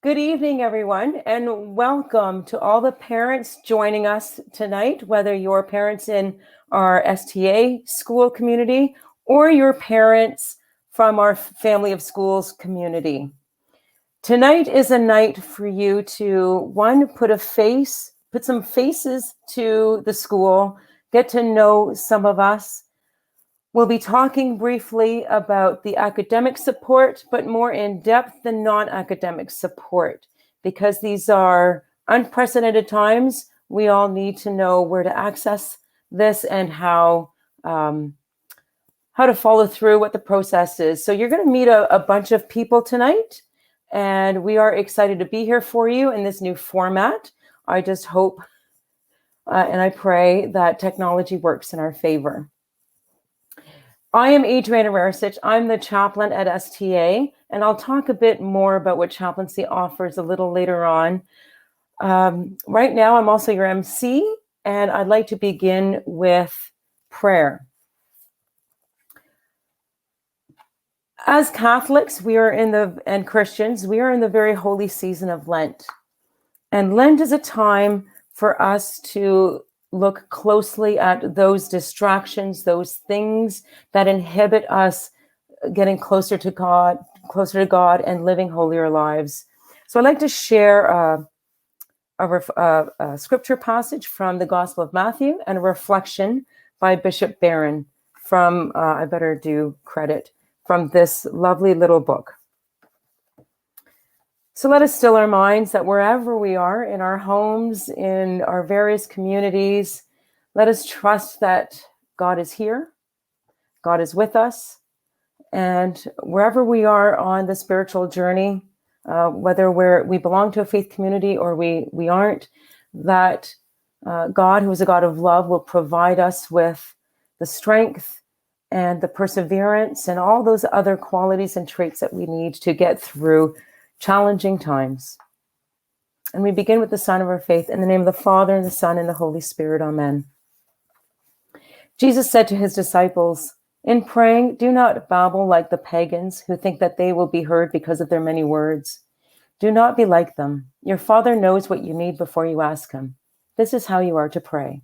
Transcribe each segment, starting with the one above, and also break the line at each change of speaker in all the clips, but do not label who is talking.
Good evening, everyone, and welcome to all the parents joining us tonight, whether you're parents in our STA school community or your parents from our Family of Schools community. Tonight is a night for you to, one, put some faces to the school, get to know some of us. We'll be talking briefly about the academic support, but more in depth than non-academic support, because these are unprecedented times. We all need to know where to access this and how to follow through what the process is. So you're going to meet a bunch of people tonight, and we are excited to be here for you in this new format. I just hope and I pray that technology works in our favor. I am Adriana Rarisich. I'm the chaplain at STA, and I'll talk a bit more about what chaplaincy offers a little later on. Right now, I'm also your MC, and I'd like to begin with prayer. As Catholics, and Christians, we are in the very holy season of Lent. And Lent is a time for us to look closely at those distractions, those things that inhibit us getting closer to God and living holier lives. So I'd like to share a scripture passage from the Gospel of Matthew and a reflection by Bishop Barron from, I better do credit, from this lovely little book. So let us still our minds that wherever we are, in our homes, in our various communities, let us trust that God is here, God is with us, and wherever we are on the spiritual journey, whether we belong to a faith community or we aren't, that God, who is a God of love, will provide us with the strength and the perseverance and all those other qualities and traits that we need to get through challenging times. And we begin with the sign of our faith. In the name of the Father, and the Son, and the Holy Spirit. Amen. Jesus said to his disciples, "In praying, do not babble like the pagans who think that they will be heard because of their many words. Do not be like them. Your Father knows what you need before you ask him. This is how you are to pray.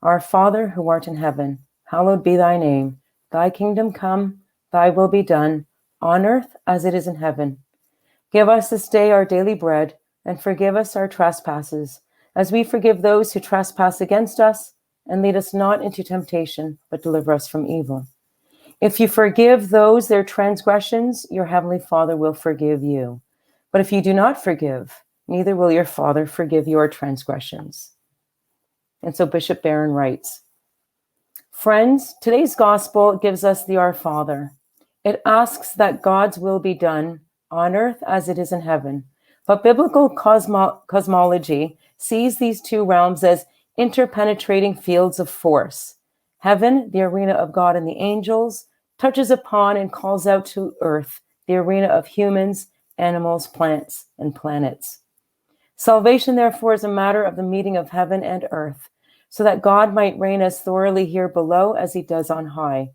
Our Father who art in heaven, hallowed be thy name. Thy kingdom come, thy will be done, on earth as it is in heaven. Give us this day our daily bread, and forgive us our trespasses, as we forgive those who trespass against us, and lead us not into temptation, but deliver us from evil. If you forgive those their transgressions, your heavenly Father will forgive you. But if you do not forgive, neither will your Father forgive your transgressions." And so Bishop Barron writes, "Friends, today's gospel gives us the Our Father. It asks that God's will be done on earth as it is in heaven. But biblical cosmology sees these two realms as interpenetrating fields of force. Heaven, the arena of God and the angels, touches upon and calls out to earth, the arena of humans, animals, plants, and planets. Salvation, therefore, is a matter of the meeting of heaven and earth, so that God might reign as thoroughly here below as he does on high.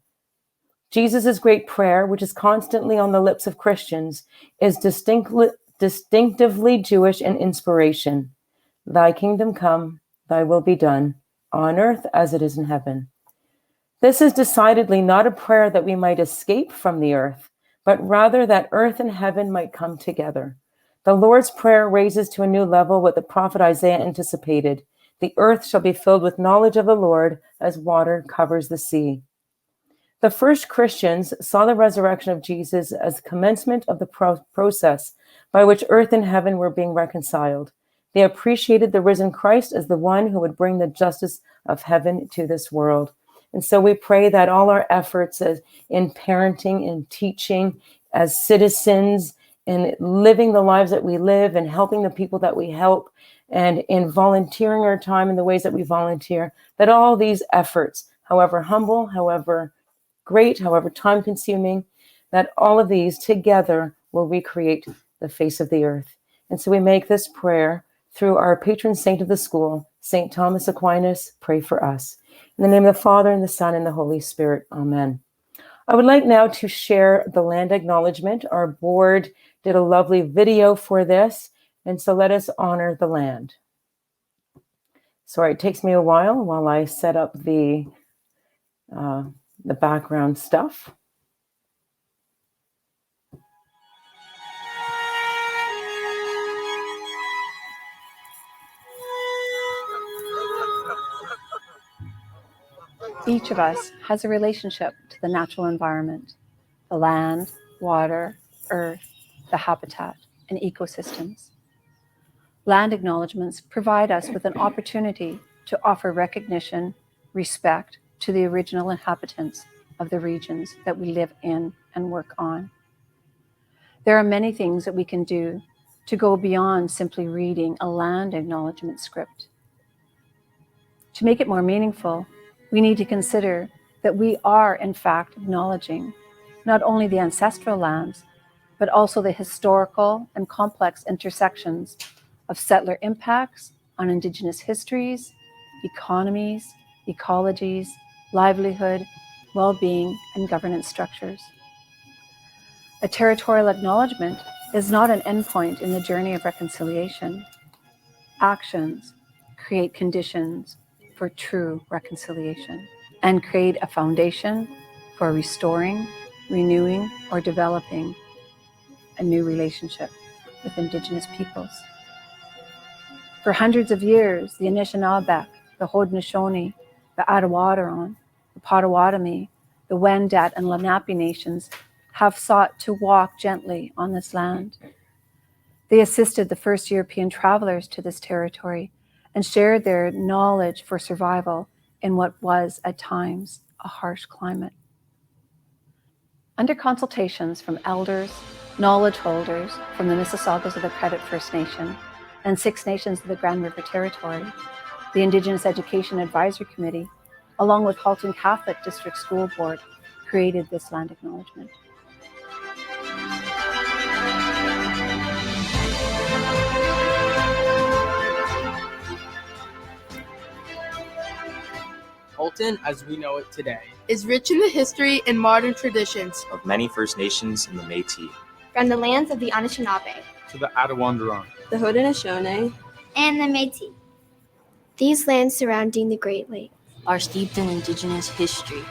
Jesus' great prayer, which is constantly on the lips of Christians, is distinctively Jewish in inspiration. Thy kingdom come, thy will be done, on earth as it is in heaven. This is decidedly not a prayer that we might escape from the earth, but rather that earth and heaven might come together. The Lord's Prayer raises to a new level what the prophet Isaiah anticipated. The earth shall be filled with knowledge of the Lord as water covers the sea. The first Christians saw the resurrection of Jesus as the commencement of the process by which earth and heaven were being reconciled. They appreciated the risen Christ as the one who would bring the justice of heaven to this world. And so we pray that all our efforts in parenting and teaching, as citizens, in living the lives that we live and helping the people that we help, and in volunteering our time in the ways that we volunteer, that all these efforts, however humble, however great, however time-consuming, that all of these together will recreate the face of the earth. And so we make this prayer through our patron saint of the school, St. Thomas Aquinas. Pray for us. In the name of the Father, and the Son, and the Holy Spirit. Amen. I would like now to share the Land Acknowledgement. Our board did a lovely video for this, And so let us honor the land. Sorry, it takes me a while I set up the background stuff.
Each of us has a relationship to the natural environment, the land, water, earth, the habitat, and ecosystems. Land acknowledgements provide us with an opportunity to offer recognition, respect to the original inhabitants of the regions that we live in and work on. There are many things that we can do to go beyond simply reading a land acknowledgement script. To make it more meaningful, we need to consider that we are, in fact, acknowledging not only the ancestral lands, but also the historical and complex intersections of settler impacts on Indigenous histories, economies, ecologies, livelihood, well-being, and governance structures. A territorial acknowledgement is not an endpoint in the journey of reconciliation. Actions create conditions for true reconciliation and create a foundation for restoring, renewing, or developing a new relationship with Indigenous peoples. For hundreds of years, the Anishinaabe, the Haudenosaunee, the Attawaddaron, the Potawatomi, the Wendat, and Lenape nations have sought to walk gently on this land. They assisted the first European travelers to this territory and shared their knowledge for survival in what was, at times, a harsh climate. Under consultations from elders, knowledge holders from the Mississaugas of the Credit First Nation and Six Nations of the Grand River Territory, the Indigenous Education Advisory Committee, along with Halton Catholic District School Board, created this land acknowledgement.
Halton, as we know it today,
is rich in the history and modern traditions
of many First Nations and the Métis.
From the lands of the Anishinaabe
to the Attawaddaron,
the Haudenosaunee,
and the Métis.
These lands surrounding the Great Lakes
are steeped in Indigenous history.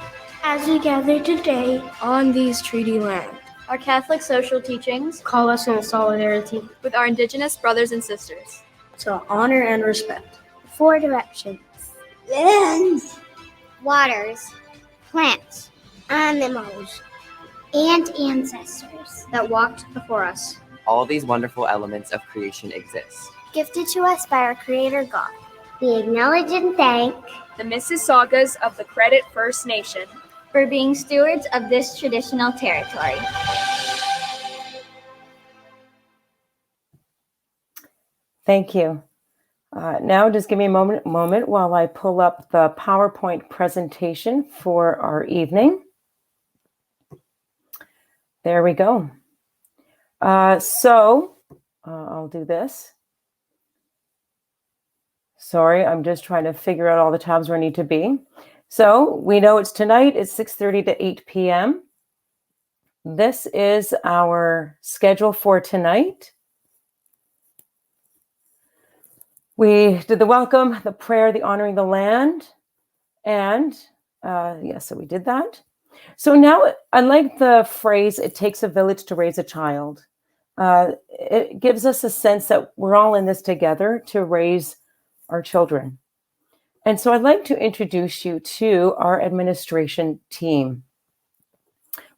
As we gather today
on these treaty lands,
our Catholic social teachings
call us in solidarity
with our Indigenous brothers and sisters
to honor and respect
4 directions: lands, waters, plants, animals, and ancestors
that walked before us.
All these wonderful elements of creation exist,
gifted to us by our Creator God. We acknowledge and thank
the Mississaugas of the Credit First Nation
for being stewards of this traditional territory.
Thank you. Now just give me a moment while I pull up the PowerPoint presentation for our evening. There we go. I'll do this. Sorry, I'm just trying to figure out all the tabs where I need to be. So we know it's tonight. It's 6:30 to 8 p.m. This is our schedule for tonight. We did the welcome, the prayer, the honoring the land, and so we did that. So now I like the phrase, it takes a village to raise a child. It gives us a sense that we're all in this together to raise our children. And so I'd like to introduce you to our administration team.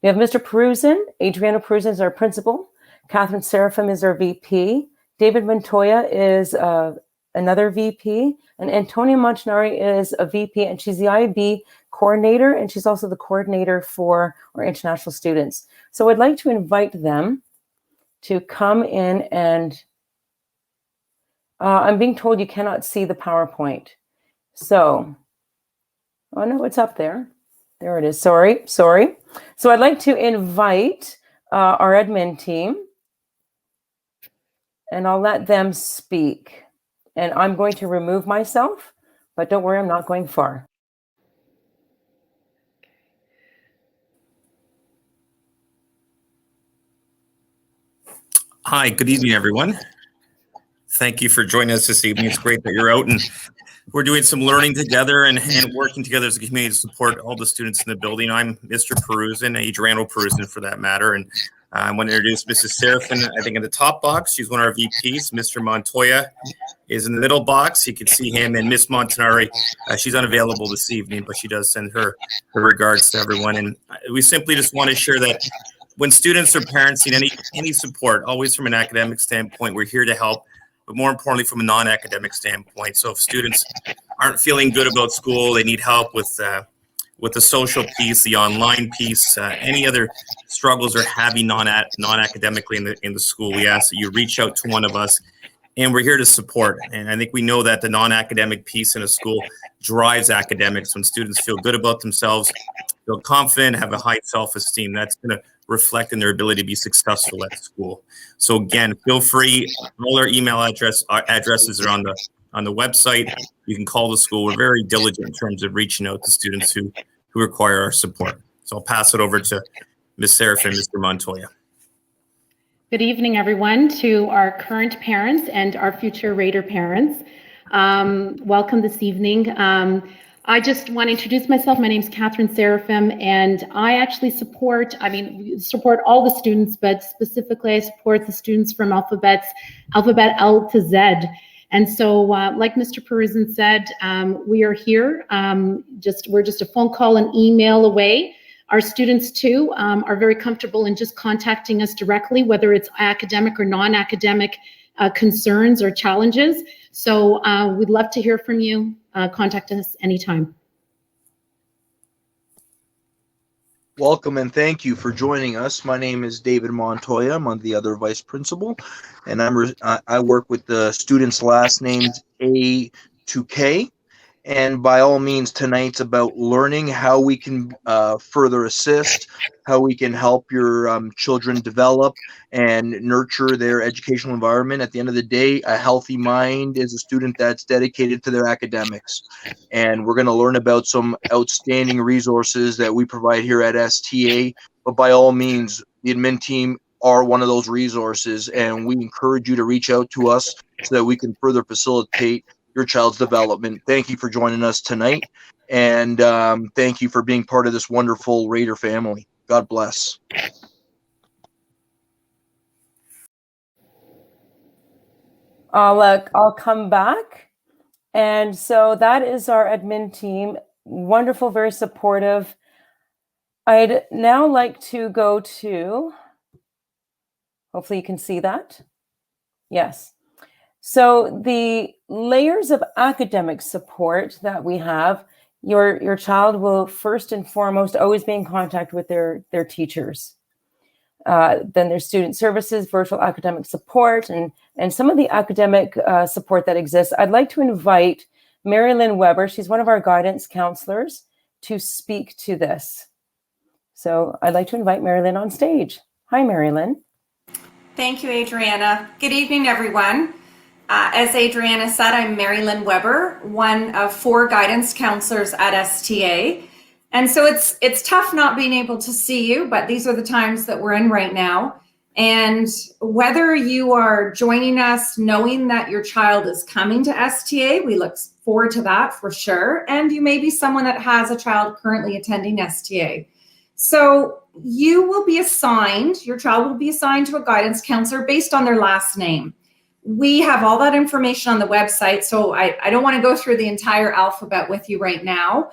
We have Mr. Peruzin. Adriana Peruzin is our principal. Catherine Seraphim is our VP. David Montoya is another VP. And Antonia Monchinari is a VP, and she's the IB coordinator, and she's also the coordinator for our international students. So I'd like to invite them to come in and I'm being told you cannot see the PowerPoint. So, oh no, it's up there. There it is. Sorry. So I'd like to invite our admin team, and I'll let them speak. And I'm going to remove myself, but don't worry, I'm not going far.
Hi, good evening, everyone. Thank you for joining us this evening. It's great that you're out and we're doing some learning together and working together as a community to support all the students in the building. I'm Mr. Peruzin, Adriano Peruzin for that matter. And I want to introduce Mrs. Seraphin, I think in the top box. She's one of our VPs. Mr. Montoya is in the middle box. You can see him. And Miss Montanari, she's unavailable this evening, but she does send her regards to everyone. And we simply just want to share that when students or parents need any support, always from an academic standpoint, we're here to help, but more importantly, from a non-academic standpoint. So if students aren't feeling good about school, they need help with the social piece, the online piece, any other struggles they're having non-academically in the school, we ask that you reach out to one of us, and we're here to support. And I think we know that the non-academic piece in a school drives academics. When students feel good about themselves, feel confident, have a high self-esteem, that's going to reflect in their ability to be successful at school. So again, feel free. All our email addresses are on the website. You can call the school. We're very diligent in terms of reaching out to students who require our support. So I'll pass it over to Ms. Seraphin and Mr. Montoya.
Good evening, everyone, to our current parents and our future Raider parents. Welcome this evening. I just want to introduce myself. My name is Catherine Seraphim, and I actually support all the students, but specifically I support the students from alphabet L to Z. And so, like Mr. Peruzin said, we are here. We're just a phone call and email away. Our students too are very comfortable in just contacting us directly, whether it's academic or non-academic concerns or challenges. So we'd love to hear from you. Contact us anytime.
Welcome and thank you for joining us. My name is David Montoya. I'm the other vice principal, and I work with the students' last names A to K. And by all means, tonight's about learning how we can further assist, how we can help your children develop and nurture their educational environment. At the end of the day, a healthy mind is a student that's dedicated to their academics. And we're going to learn about some outstanding resources that we provide here at STA. But by all means, the admin team are one of those resources, and we encourage you to reach out to us so that we can further facilitate your child's development. Thank you for joining us tonight, and thank you for being part of this wonderful Raider family. God bless.
I'll come back. And so that is our admin team. Wonderful, very supportive. I'd now like to go to, hopefully you can see that. Yes. So the layers of academic support that we have, your child will first and foremost always be in contact with their teachers. Then there's student services, virtual academic support, and some of the academic support that exists. I'd like to invite Mary Lynn Weber, she's one of our guidance counselors, to speak to this. So I'd like to invite Mary Lynn on stage. Hi, Mary Lynn.
Thank you, Adriana. Good evening, everyone. As Adriana said, I'm Mary Lynn Weber, one of 4 guidance counselors at STA. And so it's tough not being able to see you, but these are the times that we're in right now. And whether you are joining us knowing that your child is coming to STA, we look forward to that for sure. And you may be someone that has a child currently attending STA. So you will be assigned, your child will be assigned to a guidance counselor based on their last name. We have all that information on the website, so I don't want to go through the entire alphabet with you right now.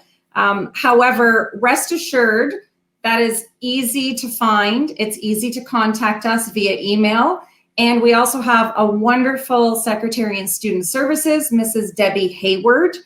However, rest assured, that is easy to find. It's easy to contact us via email. And we also have a wonderful Secretary in Student Services, Mrs. Debbie Hayward.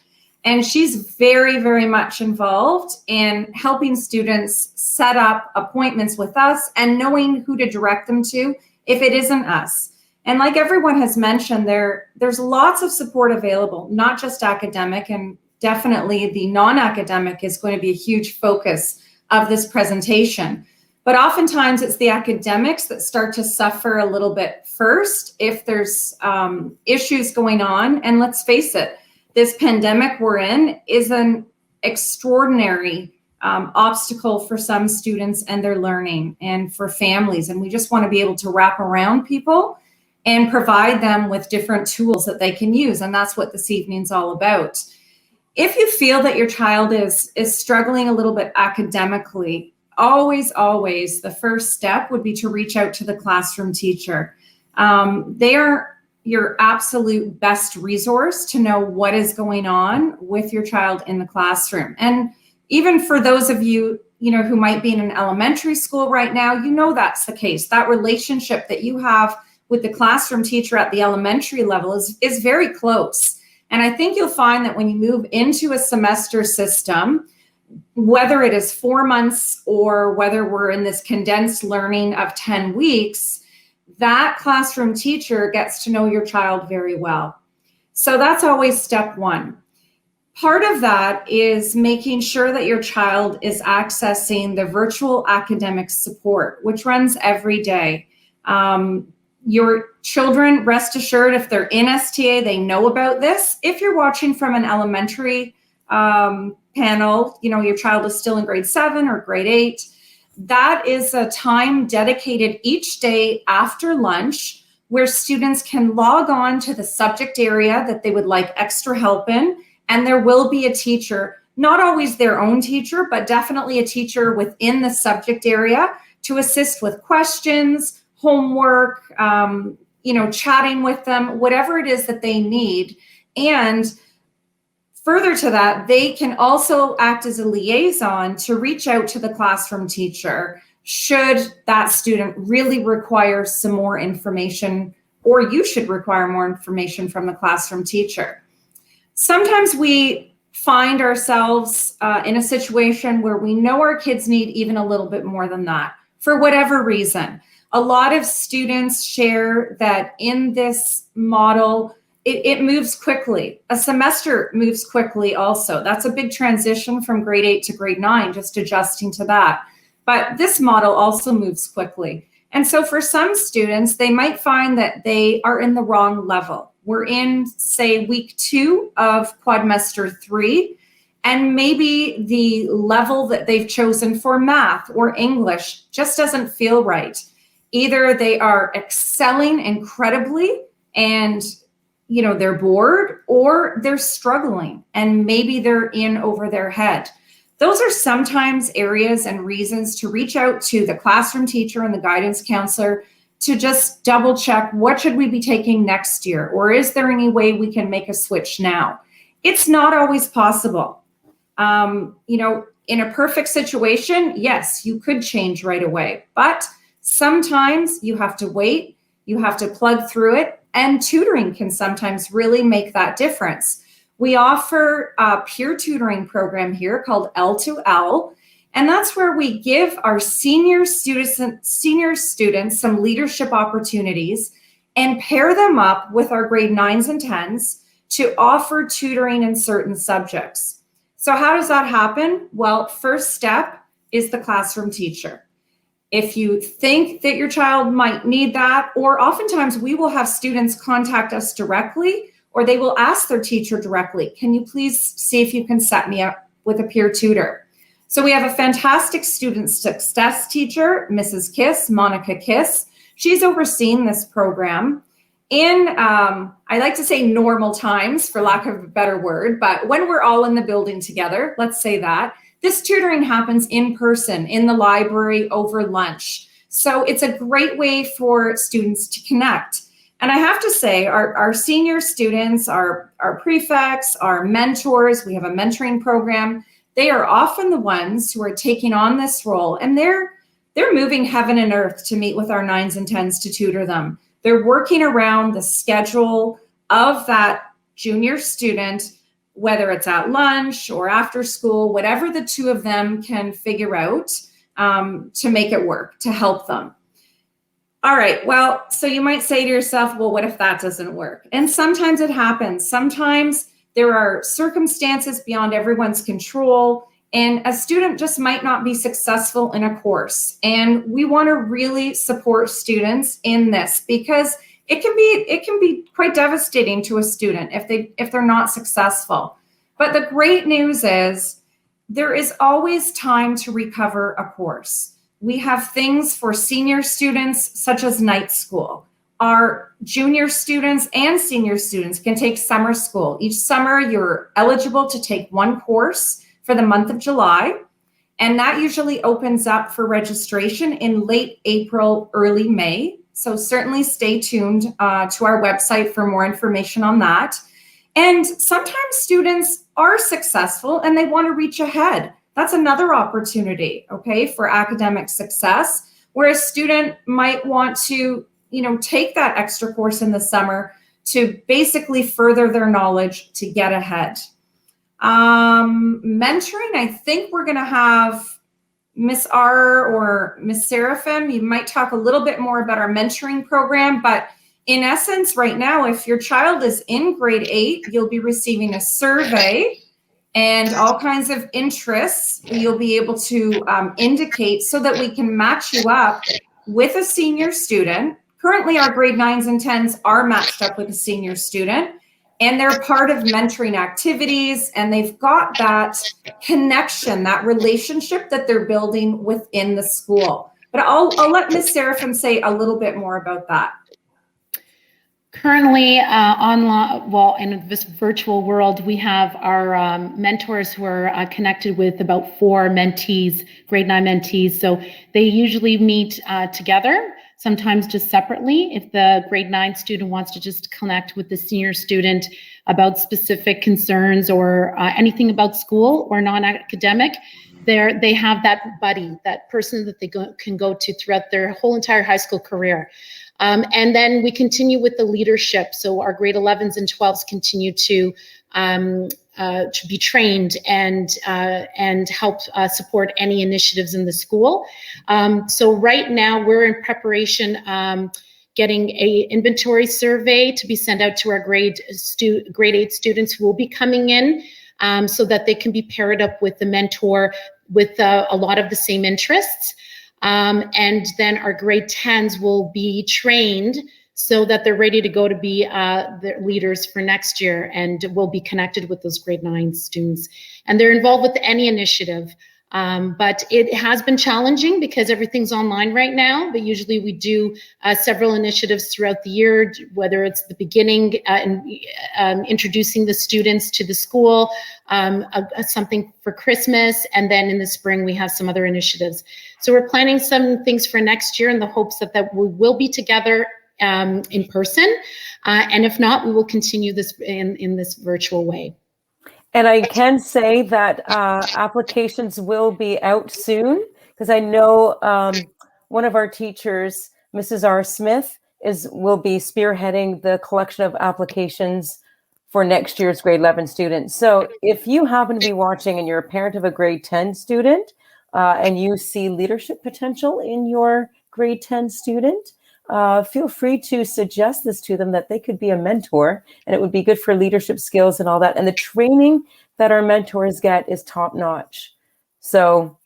And she's very, very much involved in helping students set up appointments with us and knowing who to direct them to if it isn't us. And like everyone has mentioned, there's lots of support available, not just academic, and definitely the non-academic is going to be a huge focus of this presentation. But oftentimes it's the academics that start to suffer a little bit first if there's issues going on. And let's face it, this pandemic we're in is an extraordinary obstacle for some students and their learning and for families. And we just want to be able to wrap around people and provide them with different tools that they can use. And that's what this evening's all about. If you feel that your child is struggling a little bit academically, always the first step would be to reach out to the classroom teacher. They are your absolute best resource to know what is going on with your child in the classroom. And even for those of you, who might be in an elementary school right now, that's the case. That relationship that you have with the classroom teacher at the elementary level is very close. And I think you'll find that when you move into a semester system, whether it is 4 months or whether we're in this condensed learning of 10 weeks, that classroom teacher gets to know your child very well. So that's always step one. Part of that is making sure that your child is accessing the virtual academic support, which runs every day. Your children, rest assured, if they're in STA, they know about this. If you're watching from an elementary panel, your child is still in grade 7 or grade 8, that is a time dedicated each day after lunch where students can log on to the subject area that they would like extra help in, and there will be a teacher, not always their own teacher, but definitely a teacher within the subject area to assist with questions, homework, chatting with them, whatever it is that they need. And further to that, they can also act as a liaison to reach out to the classroom teacher should that student really require some more information, or you should require more information from the classroom teacher. Sometimes we find ourselves in a situation where we know our kids need even a little bit more than that, for whatever reason. A lot of students share that in this model, it moves quickly. A semester moves quickly also. That's a big transition from grade 8 to grade 9, just adjusting to that. But this model also moves quickly. And so for some students, they might find that they are in the wrong level. We're in, say, week 2 of quadmester 3, and maybe the level that they've chosen for math or English just doesn't feel right. Either they are excelling incredibly and they're bored, or they're struggling and maybe they're in over their head. Those are sometimes areas and reasons to reach out to the classroom teacher and the guidance counselor to just double check, what should we be taking next year? Or is there any way we can make a switch now? It's not always possible. In a perfect situation, yes, you could change right away, but sometimes you have to wait, you have to plug through it, and tutoring can sometimes really make that difference. We offer a peer tutoring program here called L2L, and that's where we give our senior students some leadership opportunities and pair them up with our grade 9s and 10s to offer tutoring in certain subjects. So how does that happen? Well, first step is the classroom teacher. If you think that your child might need that, or oftentimes we will have students contact us directly, or they will ask their teacher directly, can you please see if you can set me up with a peer tutor? So we have a fantastic student success teacher, Mrs. Kiss, Monica Kiss. She's overseen this program in, I like to say normal times, for lack of a better word, but when we're all in the building together, let's say that, this tutoring happens in person, in the library, over lunch. So it's a great way for students to connect. And I have to say, our senior students, our prefects, our mentors, we have a mentoring program, they are often the ones who are taking on this role, and they're moving heaven and earth to meet with our 9s and 10s to tutor them. They're working around the schedule of that junior student, whether it's at lunch or after school, whatever the two of them can figure out to make it work, to help them. All right, well, so you might say to yourself, well, what if that doesn't work? And sometimes it happens. Sometimes there are circumstances beyond everyone's control, and a student just might not be successful in a course. And we want to really support students in this, because it can be quite devastating to a student if they're not successful. But the great news is there is always time to recover a course. We have things for senior students such as night school, our junior students and senior students can take summer school. Each summer, you're eligible to take one course for the month of July, and that usually opens up for registration in late April, early May. So certainly stay tuned to our website for more information on that. And sometimes students are successful and they want to reach ahead. That's another opportunity, okay, for academic success, where a student might want to, take that extra course in the summer to basically further their knowledge to get ahead. Mentoring, I think we're going to have Miss R or Miss Seraphim. You might talk a little bit more about our mentoring program, but in essence, right now, if your child is in grade 8, you'll be receiving a survey and all kinds of interests you'll be able to indicate so that we can match you up with a senior student. Currently, our grade 9s and 10s are matched up with a senior student, and they're part of mentoring activities, and they've got that connection, that relationship that they're building within the school. But I'll let Ms. Seraphim say a little bit more about that.
Currently, online, well, in this virtual world, we have our mentors who are connected with about 4 mentees, grade 9 mentees. So they usually meet together, sometimes just separately. If the grade 9 student wants to just connect with the senior student about specific concerns or anything about school or non-academic, they have that buddy, that person that they can go to throughout their whole entire high school career. And then we continue with the leadership. So our grade 11s and 12s continue to be trained and help support any initiatives in the school. So right now we're in preparation, getting a inventory survey to be sent out to our grade 8 students who will be coming in, so that they can be paired up with the mentor with a lot of the same interests. And then our grade 10s will be trained so that they're ready to go to be the leaders for next year, and will be connected with those grade 9 students. And they're involved with any initiative. But it has been challenging because everything's online right now, but usually we do several initiatives throughout the year, whether it's the beginning and introducing the students to the school, something for Christmas, and then in the spring we have some other initiatives. So we're planning some things for next year in the hopes that we will be together in person, and if not, we will continue this in this virtual way.
And I can say that applications will be out soon, because I know one of our teachers, Mrs. R. Smith, will be spearheading the collection of applications for next year's grade 11 students. So if you happen to be watching and you're a parent of a grade 10 student and you see leadership potential in your grade 10 student, feel free to suggest this to them, that they could be a mentor, and it would be good for leadership skills and all that. And the training that our mentors get is top notch. So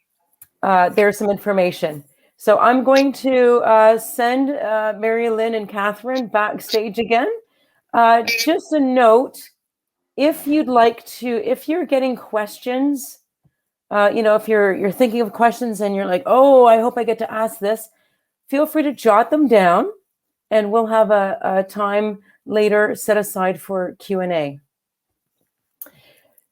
there's some information. So I'm going to send Mary Lynn and Catherine backstage again. Just a note, if you'd like to, if you're getting questions, if you're thinking of questions and you're like, oh, I hope I get to ask this, feel free to jot them down, and we'll have a time later set aside for Q&A.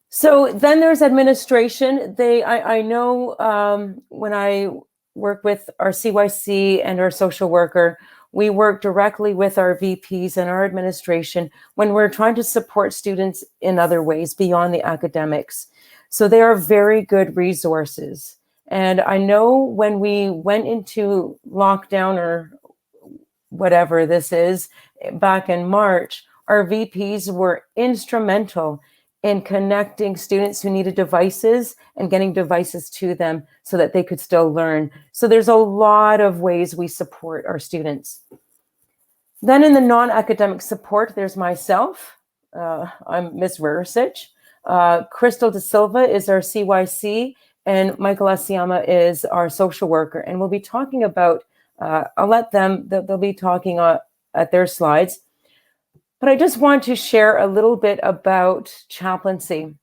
So then there's administration. I know when I work with our CYC and our social worker, we work directly with our VPs and our administration when we're trying to support students in other ways beyond the academics. So they are very good resources. And I know when we went into lockdown, or whatever this is, back in March, our VPs were instrumental in connecting students who needed devices and getting devices to them so that they could still learn. So there's a lot of ways we support our students. Then in the non-academic support, there's myself. I'm Ms. Versich. Crystal De Silva is our CYC, and Michael Asiyama is our social worker. And we'll be talking about, I'll let them, they'll be talking at their slides. But I just want to share a little bit about chaplaincy.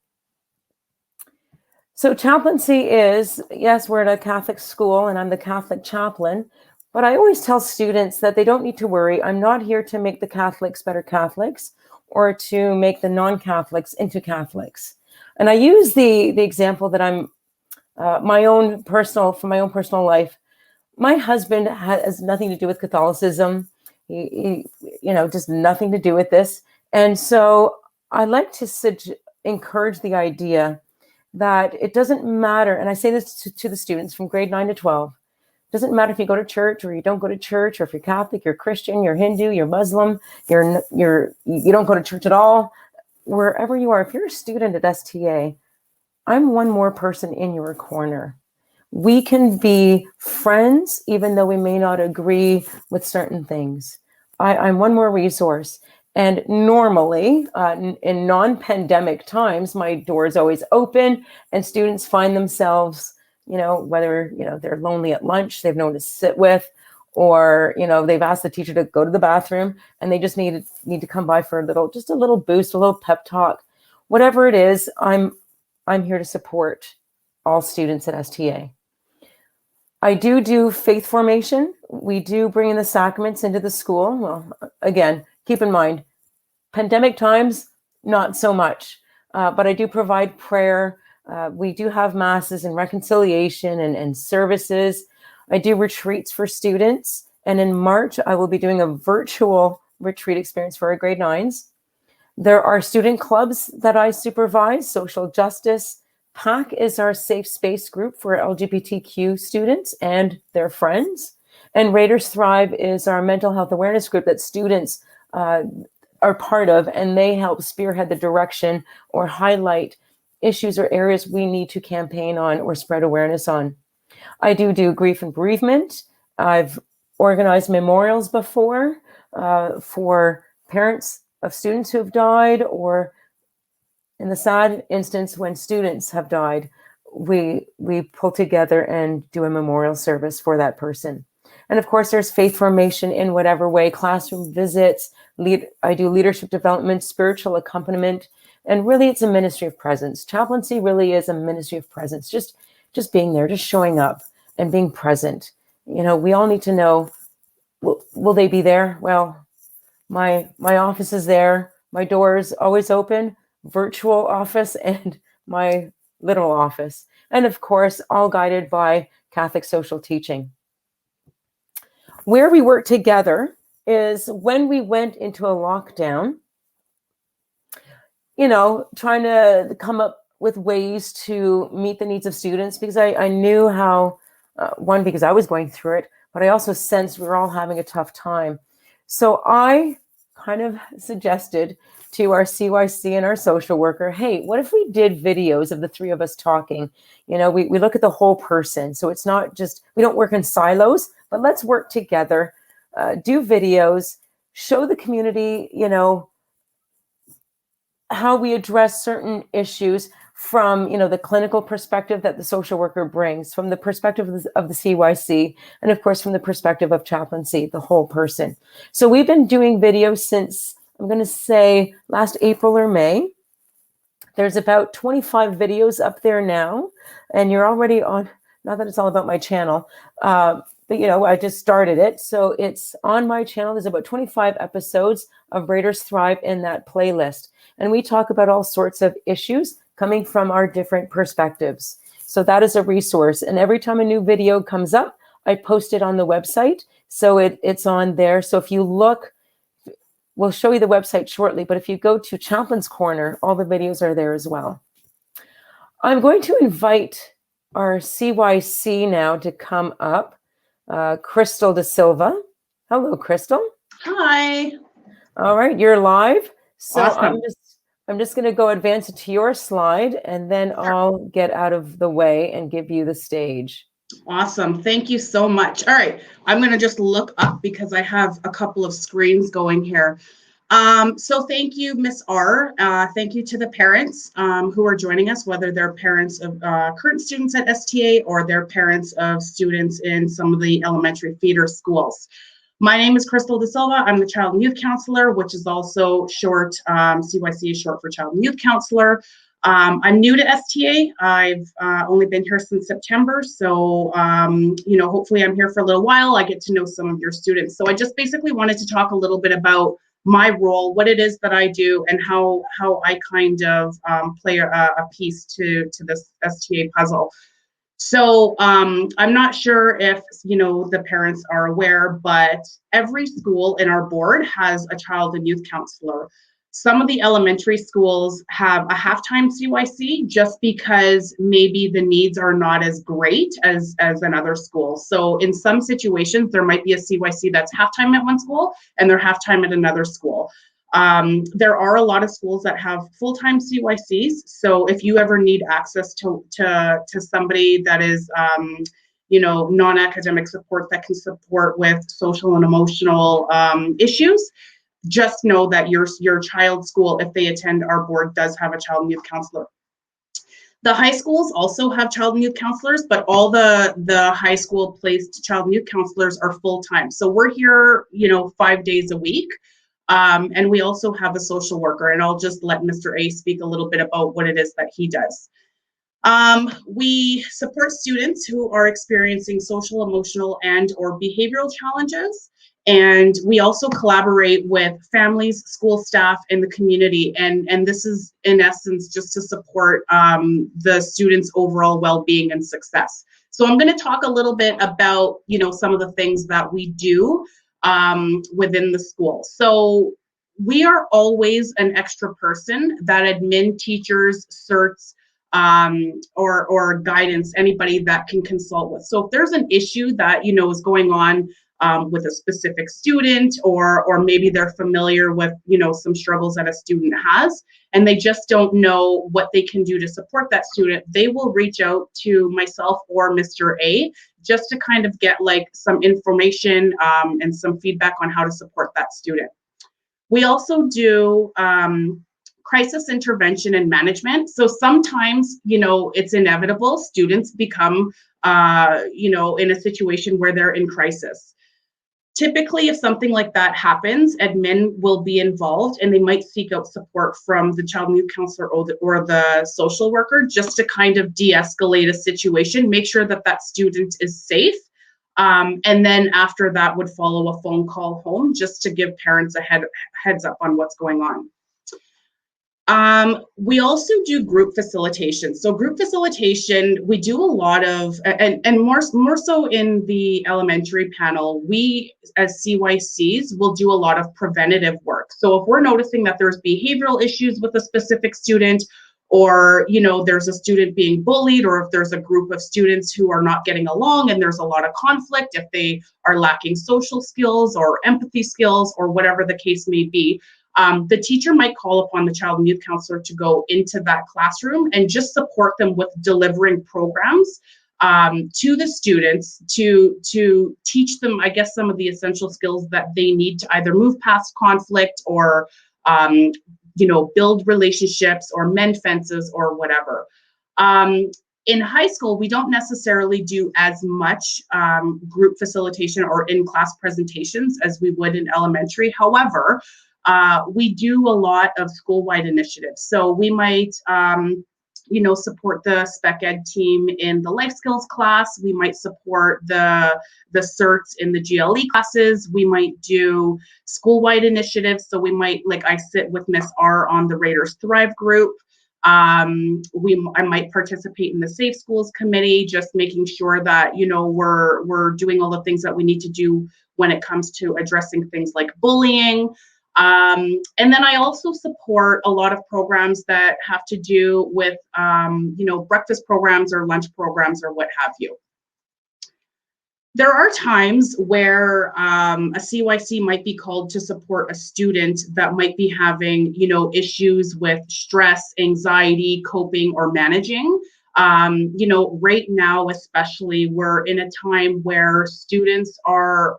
So chaplaincy is, yes, we're at a Catholic school and I'm the Catholic chaplain, But I always tell students that they don't need to worry. I'm not here to make the Catholics better Catholics or to make the non-Catholics into Catholics. And I use the example that I'm from my own personal life. My husband has nothing to do with Catholicism. He just nothing to do with this. And so I like to encourage the idea that it doesn't matter, and I say this to the students from grade 9 to 12, it doesn't matter if you go to church or you don't go to church, or if you're Catholic, you're Christian, you're Hindu, you're Muslim, you don't go to church at all. Wherever you are, if you're a student at STA, I'm one more person in your corner. We can be friends, even though we may not agree with certain things. I'm one more resource. And normally, in non-pandemic times, my door is always open, and students find themselves, whether, they're lonely at lunch, they've no one to sit with, or, they've asked the teacher to go to the bathroom, and they just need to come by for just a little boost, a little pep talk. Whatever it is, I'm here to support all students at STA. I do faith formation. We do bring in the sacraments into the school. Well, again, keep in mind, pandemic times, not so much, but I do provide prayer. We do have masses and reconciliation and services. I do retreats for students. And in March, I will be doing a virtual retreat experience for our grade 9s. There are student clubs that I supervise, social justice. PAC is our safe space group for LGBTQ students and their friends. And Raiders Thrive is our mental health awareness group that students are part of, and they help spearhead the direction or highlight issues or areas we need to campaign on or spread awareness on. I do grief and bereavement. I've organized memorials before for parents of students who have died, or in the sad instance when students have died, we pull together and do a memorial service for that person. And of course, there's faith formation in whatever way, classroom visits, I do leadership development, spiritual accompaniment, and really it's a ministry of presence. Chaplaincy really is a ministry of presence, just being there, just showing up and being present. We all need to know, will they be there? Well, my office is there. My door is always open, virtual office and my literal office. And of course, all guided by Catholic social teaching. Where we work together is when we went into a lockdown, trying to come up with ways to meet the needs of students, because I knew how, one, because I was going through it, but I also sensed we were all having a tough time. So I kind of suggested to our CYC and our social worker, hey, what if we did videos of the three of us talking? We look at the whole person. So it's not just, we don't work in silos, but let's work together, do videos, show the community, how we address certain issues from, the clinical perspective that the social worker brings, from the perspective of the CYC, and of course, from the perspective of chaplaincy, the whole person. So we've been doing videos since, I'm going to say, last April or May. There's about 25 videos up there now, and you're already on, not that it's all about my channel, but I just started it. So it's on my channel. There's about 25 episodes of Raiders Thrive in that playlist. And we talk about all sorts of issues coming from our different perspectives. So that is a resource. And every time a new video comes up, I post it on the website. So it's on there. So if you look, we'll show you the website shortly, but if you go to Chaplain's Corner, all the videos are there as well. I'm going to invite our CYC now to come up. Crystal De Silva. Hello, Crystal.
Hi.
All right, you're live. So
Awesome.
I'm just going to go advance it to your slide, and then I'll get out of the way and give you the stage.
Awesome. Thank you so much. All right. I'm going to just look up because I have a couple of screens going here. So thank you, Miss R. Thank you to the parents who are joining us, whether they're parents of current students at STA or they're parents of students in some of the elementary feeder schools. My name is Crystal De Silva. I'm the Child and Youth Counselor, which is also short, CYC is short for Child and Youth Counselor. I'm new to STA. I've only been here since September, so hopefully I'm here for a little while. I get to know some of your students. So I just basically wanted to talk a little bit about my role, what it is that I do, and how I kind of play a piece to this STA puzzle. So I'm not sure if the parents are aware, but every school in our board has a child and youth counselor. Some of the elementary schools have a halftime CYC just because maybe the needs are not as great as another school. So in some situations, there might be a CYC that's halftime at one school and they're halftime at another school. There are a lot of schools that have full-time CYCs. So if you ever need access to somebody that is, non-academic support that can support with social and emotional issues, just know that your child's school, if they attend our board, does have a child and youth counselor. The high schools also have child and youth counselors, but all the high school placed child and youth counselors are full-time. So we're here, 5 days a week. And we also have a social worker, and I'll just let Mr. A speak a little bit about what it is that he does. We support students who are experiencing social, emotional, and or behavioral challenges. And we also collaborate with families, school staff, and the community. And this is, in essence, just to support the students' overall well-being and success. So I'm going to talk a little bit about, some of the things that we do within the school. So we are always an extra person that admin, teachers, certs, or guidance, anybody that can consult with. So if there's an issue that, is going on with a specific student, or maybe they're familiar with, some struggles that a student has, and they just don't know what they can do to support that student, they will reach out to myself or Mr. A just to kind of get like some information and some feedback on how to support that student. We also do crisis intervention and management. So sometimes, it's inevitable. Students become, in a situation where they're in crisis. Typically, if something like that happens, admin will be involved and they might seek out support from the child and youth counselor or the social worker just to kind of de-escalate a situation, make sure that that student is safe. And then after that would follow a phone call home just to give parents a heads up on what's going on. We also do group facilitation. So group facilitation, we do a lot of, and more so in the elementary panel, we as CYCs will do a lot of preventative work. So if we're noticing that there's behavioral issues with a specific student, or there's a student being bullied, or if there's a group of students who are not getting along and there's a lot of conflict, if they are lacking social skills or empathy skills or whatever the case may be, the teacher might call upon the child and youth counselor to go into that classroom and just support them with delivering programs to the students to teach them, I guess, some of the essential skills that they need to either move past conflict or build relationships or mend fences or whatever. In high school, we don't necessarily do as much group facilitation or in-class presentations as we would in elementary. However, we do a lot of school-wide initiatives. So we might, support the spec ed team in the life skills class. We might support the certs in the GLE classes. We might do school-wide initiatives. So we might, I sit with Miss R on the Raiders Thrive group. I might participate in the Safe Schools Committee, just making sure that, we're doing all the things that we need to do when it comes to addressing things like bullying. And then I also support a lot of programs that have to do with, breakfast programs or lunch programs or what have you. There are times where a CYC might be called to support a student that might be having, issues with stress, anxiety, coping, or managing. Right now, especially, we're in a time where students are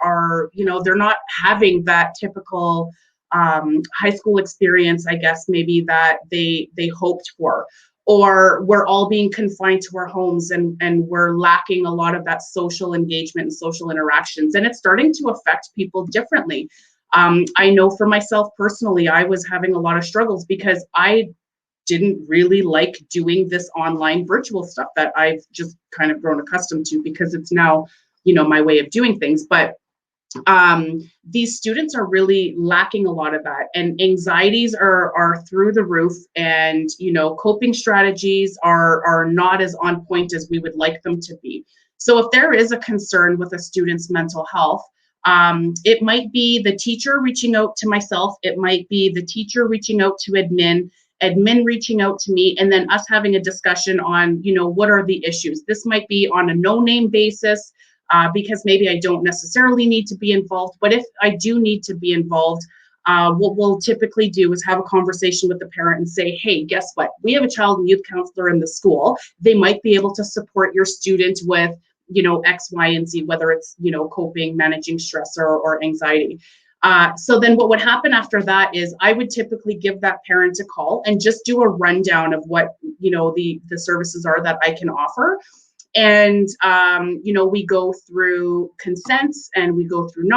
they're not having that typical high school experience, I guess, maybe that they hoped for, or we're all being confined to our homes and we're lacking a lot of that social engagement and social interactions, and it's starting to affect people differently. I know for myself personally, I was having a lot of struggles because I didn't really like doing this online virtual stuff that I've just kind of grown accustomed to because it's now, my way of doing things. But these students are really lacking a lot of that, and anxieties are through the roof, and coping strategies are not as on point as we would like them to be. So if there is a concern with a student's mental health, it might be the teacher reaching out to myself, it might be the teacher reaching out to admin reaching out to me, and then us having a discussion on what are the issues. This might be on a no-name basis, because maybe I don't necessarily need to be involved. But if I do need to be involved, what we'll typically do is have a conversation with the parent and say, hey, guess what? We have a child and youth counselor in the school. They might be able to support your student with, X, Y, and Z, whether it's, coping, managing stress or anxiety. So then what would happen after that is I would typically give that parent a call and just do a rundown of what, the services are that I can offer. And, we go through consents, and we go through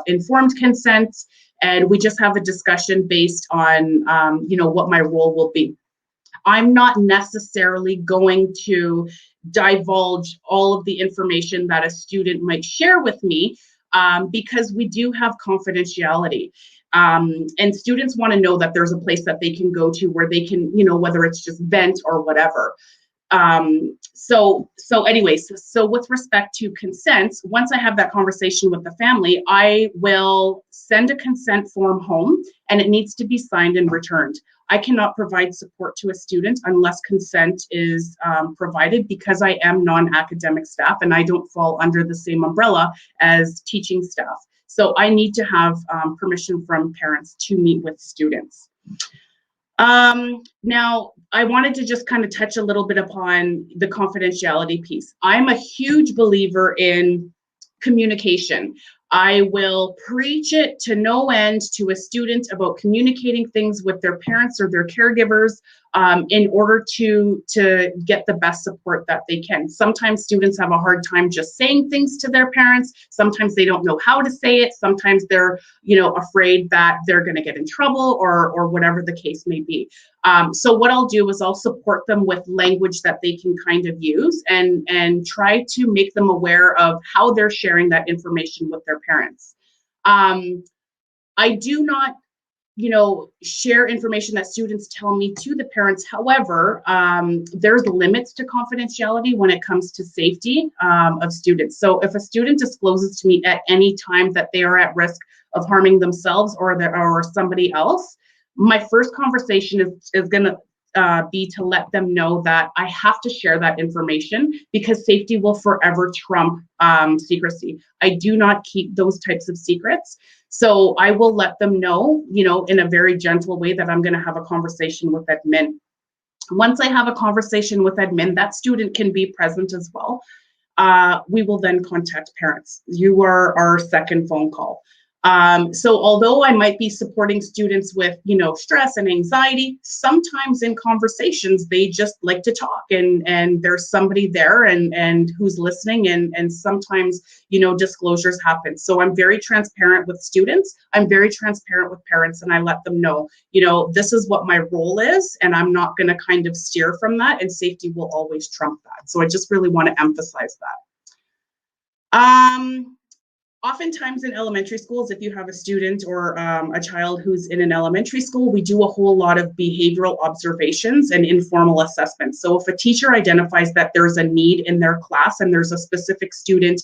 informed consents, and we just have a discussion based on, what my role will be. I'm not necessarily going to divulge all of the information that a student might share with me, because we do have confidentiality. And students want to know that there's a place that they can go to where they can, whether it's just vent or whatever. So with respect to consent, once I have that conversation with the family, I will send a consent form home, and it needs to be signed and returned. I cannot provide support to a student unless consent is provided, because I am non-academic staff and I don't fall under the same umbrella as teaching staff. So I need to have permission from parents to meet with students. Now, I wanted to just kind of touch a little bit upon the confidentiality piece. I'm a huge believer in communication. I will preach it to no end to a student about communicating things with their parents or their caregivers in order to get the best support that they can. Sometimes students have a hard time just saying things to their parents. Sometimes they don't know how to say it. Sometimes they're, afraid that they're going to get in trouble or whatever the case may be. So what I'll do is I'll support them with language that they can kind of use and try to make them aware of how they're sharing that information with their parents. I do not, share information that students tell me to the parents. However, there's limits to confidentiality when it comes to safety of students. So if a student discloses to me at any time that they are at risk of harming themselves or somebody else, my first conversation is going to be to let them know that I have to share that information, because safety will forever trump secrecy. I do not keep those types of secrets. So I will let them know, in a very gentle way, that I'm going to have a conversation with admin. Once I have a conversation with admin, that student can be present as well. We will then contact parents. You are our second phone call. So although I might be supporting students with, stress and anxiety, sometimes in conversations, they just like to talk, and there's somebody there and who's listening, and sometimes, disclosures happen. So I'm very transparent with students. I'm very transparent with parents, and I let them know, this is what my role is, and I'm not going to kind of steer from that, and safety will always trump that. So I just really want to emphasize that. Oftentimes in elementary schools, if you have a student or a child who's in an elementary school, we do a whole lot of behavioral observations and informal assessments. So if a teacher identifies that there's a need in their class and there's a specific student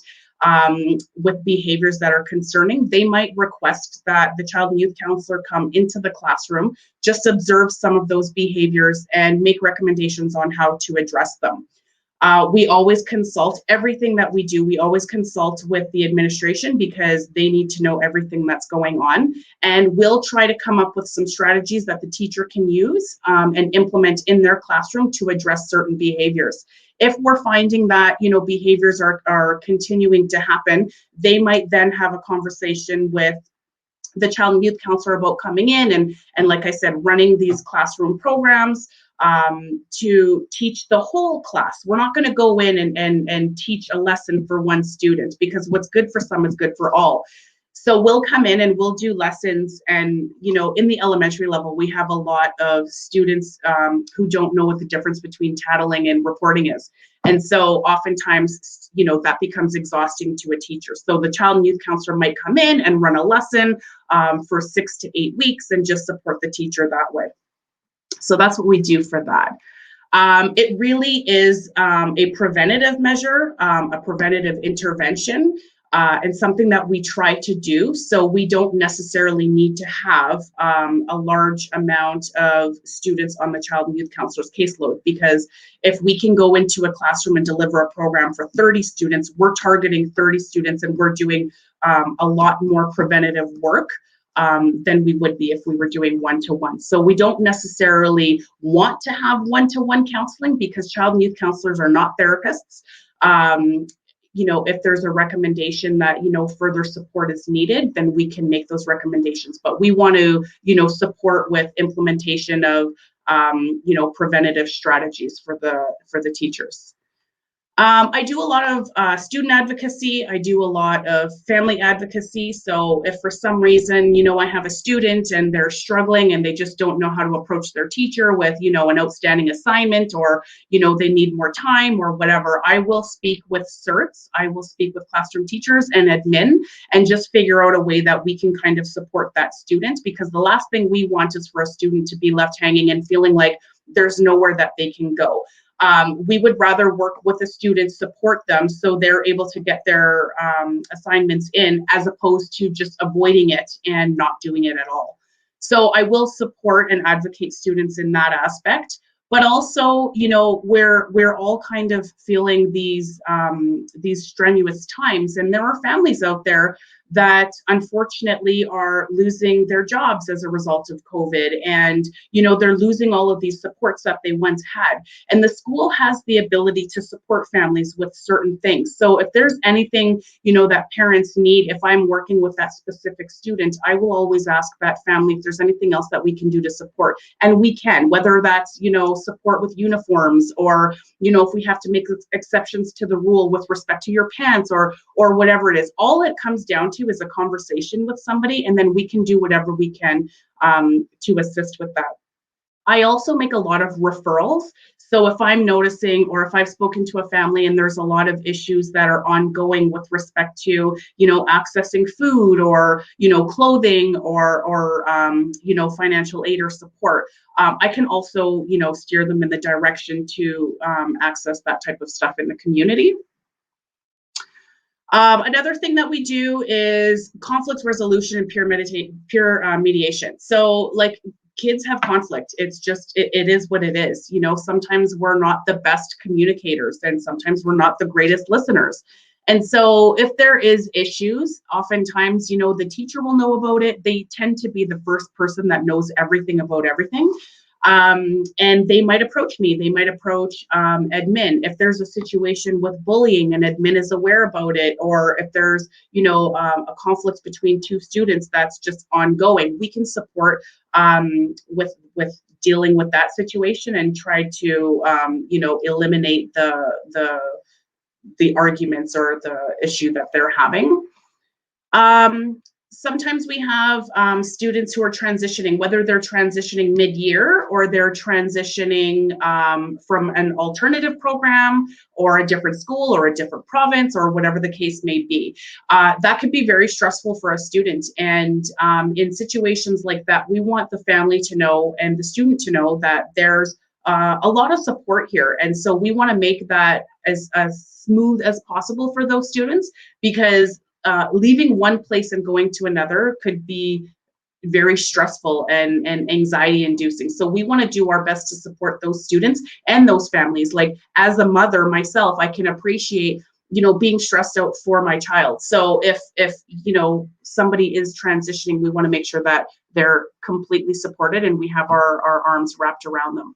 with behaviors that are concerning, they might request that the child and youth counselor come into the classroom, just observe some of those behaviors and make recommendations on how to address them. We always consult everything that we do. We always consult with the administration, because they need to know everything that's going on. And we'll try to come up with some strategies that the teacher can use and implement in their classroom to address certain behaviors. If we're finding that, behaviors are continuing to happen, they might then have a conversation with the child and youth counselor about coming in and like I said, running these classroom programs to teach the whole class. We're not going to go in and teach a lesson for one student, because what's good for some is good for all. So we'll come in and we'll do lessons. And, you know, in the elementary level, we have a lot of students who don't know what the difference between tattling and reporting is. And so oftentimes, you know, that becomes exhausting to a teacher. So the child and youth counselor might come in and run a lesson for 6 to 8 weeks and just support the teacher that way. So that's what we do for that. It really is a preventative measure, a preventative intervention, and something that we try to do. So we don't necessarily need to have a large amount of students on the child and youth counselor's caseload, because if we can go into a classroom and deliver a program for 30 students, we're targeting 30 students and we're doing a lot more preventative work than we would be if we were doing one-to-one. So we don't necessarily want to have one-to-one counseling because child and youth counselors are not therapists. You know, if there's a recommendation that, you know, further support is needed, then we can make those recommendations. But we want to, you know, support with implementation of, you know, preventative strategies for the teachers. I do a lot of student advocacy. I do a lot of family advocacy. So if for some reason, you know, I have a student and they're struggling and they just don't know how to approach their teacher with, you know, an outstanding assignment, or, you know, they need more time or whatever, I will speak with CERTs. I will speak with classroom teachers and admin and just figure out a way that we can kind of support that student, because the last thing we want is for a student to be left hanging and feeling like there's nowhere that they can go. We would rather work with the students, support them so they're able to get their assignments in, as opposed to just avoiding it and not doing it at all. So I will support and advocate students in that aspect. But also, you know, we're all kind of feeling these strenuous times, and there are families out there that unfortunately are losing their jobs as a result of COVID, and, you know, they're losing all of these supports that they once had. And the school has the ability to support families with certain things. So if there's anything, you know, that parents need, if I'm working with that specific student, I will always ask that family if there's anything else that we can do to support. And we can, whether that's, you know, support with uniforms, or, you know, if we have to make exceptions to the rule with respect to your pants, or whatever it is. All it comes down to is a conversation with somebody, and then we can do whatever we can to assist with that. I also make a lot of referrals. So if I'm noticing, or if I've spoken to a family and there's a lot of issues that are ongoing with respect to, you know, accessing food, or, you know, clothing, or you know, financial aid or support, I can also, you know, steer them in the direction to access that type of stuff in the community. Another thing that we do is conflict resolution and peer mediation. So, like, kids have conflict. It's just, it is what it is. You know, sometimes we're not the best communicators, and sometimes we're not the greatest listeners. And so if there is issues, oftentimes, you know, the teacher will know about it. They tend to be the first person that knows everything about everything. And they might approach me, they might approach admin. If there's a situation with bullying and admin is aware about it, or if there's, you know, a conflict between two students that's just ongoing, we can support with dealing with that situation and try to, you know, eliminate the arguments or the issue that they're having. Sometimes we have students who are transitioning, whether they're transitioning mid-year or they're transitioning from an alternative program or a different school or a different province or whatever the case may be. That could be very stressful for a student. And in situations like that, we want the family to know and the student to know that there's a lot of support here. And so we want to make that as smooth as possible for those students, because leaving one place and going to another could be very stressful and anxiety inducing. So we want to do our best to support those students and those families. Like, as a mother myself, I can appreciate, you know, being stressed out for my child. So if you know, somebody is transitioning, we want to make sure that they're completely supported and we have our arms wrapped around them.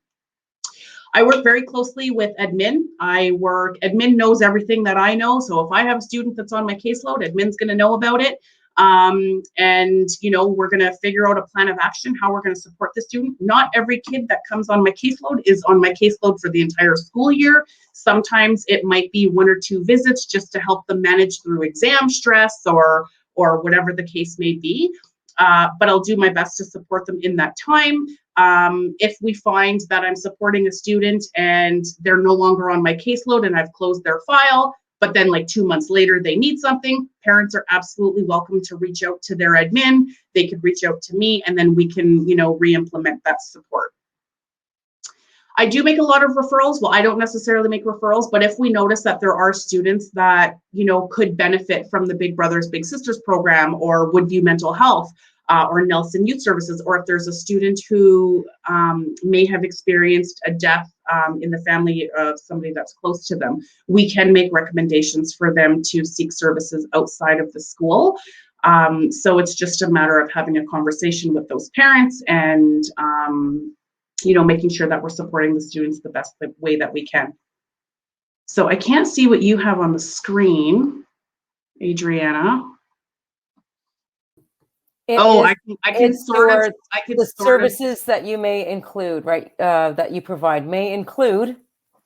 I work very closely with admin. Admin knows everything that I know. So if I have a student that's on my caseload, admin's going to know about it. And, you know, we're going to figure out a plan of action, how we're going to support the student. Not every kid that comes on my caseload is on my caseload for the entire school year. Sometimes it might be 1 or 2 visits just to help them manage through exam stress or or whatever the case may be. But I'll do my best to support them in that time. If we find that I'm supporting a student and they're no longer on my caseload and I've closed their file, but then like 2 months later they need something, parents are absolutely welcome to reach out to their admin. They could reach out to me, and then we can, re-implement that support. I do make a lot of referrals. Well, I don't necessarily make referrals, but if we notice that there are students that, could benefit from the Big Brothers Big Sisters program, or Woodview Mental Health, or Nelson Youth Services, or if there's a student who may have experienced a death in the family of somebody that's close to them, we can make recommendations for them to seek services outside of the school. So it's just a matter of having a conversation with those parents and, making sure that we're supporting the students the best way that we can. So I can't see what you have on the screen, Adriana. I can sort
the services that you may include, right? That you provide may include.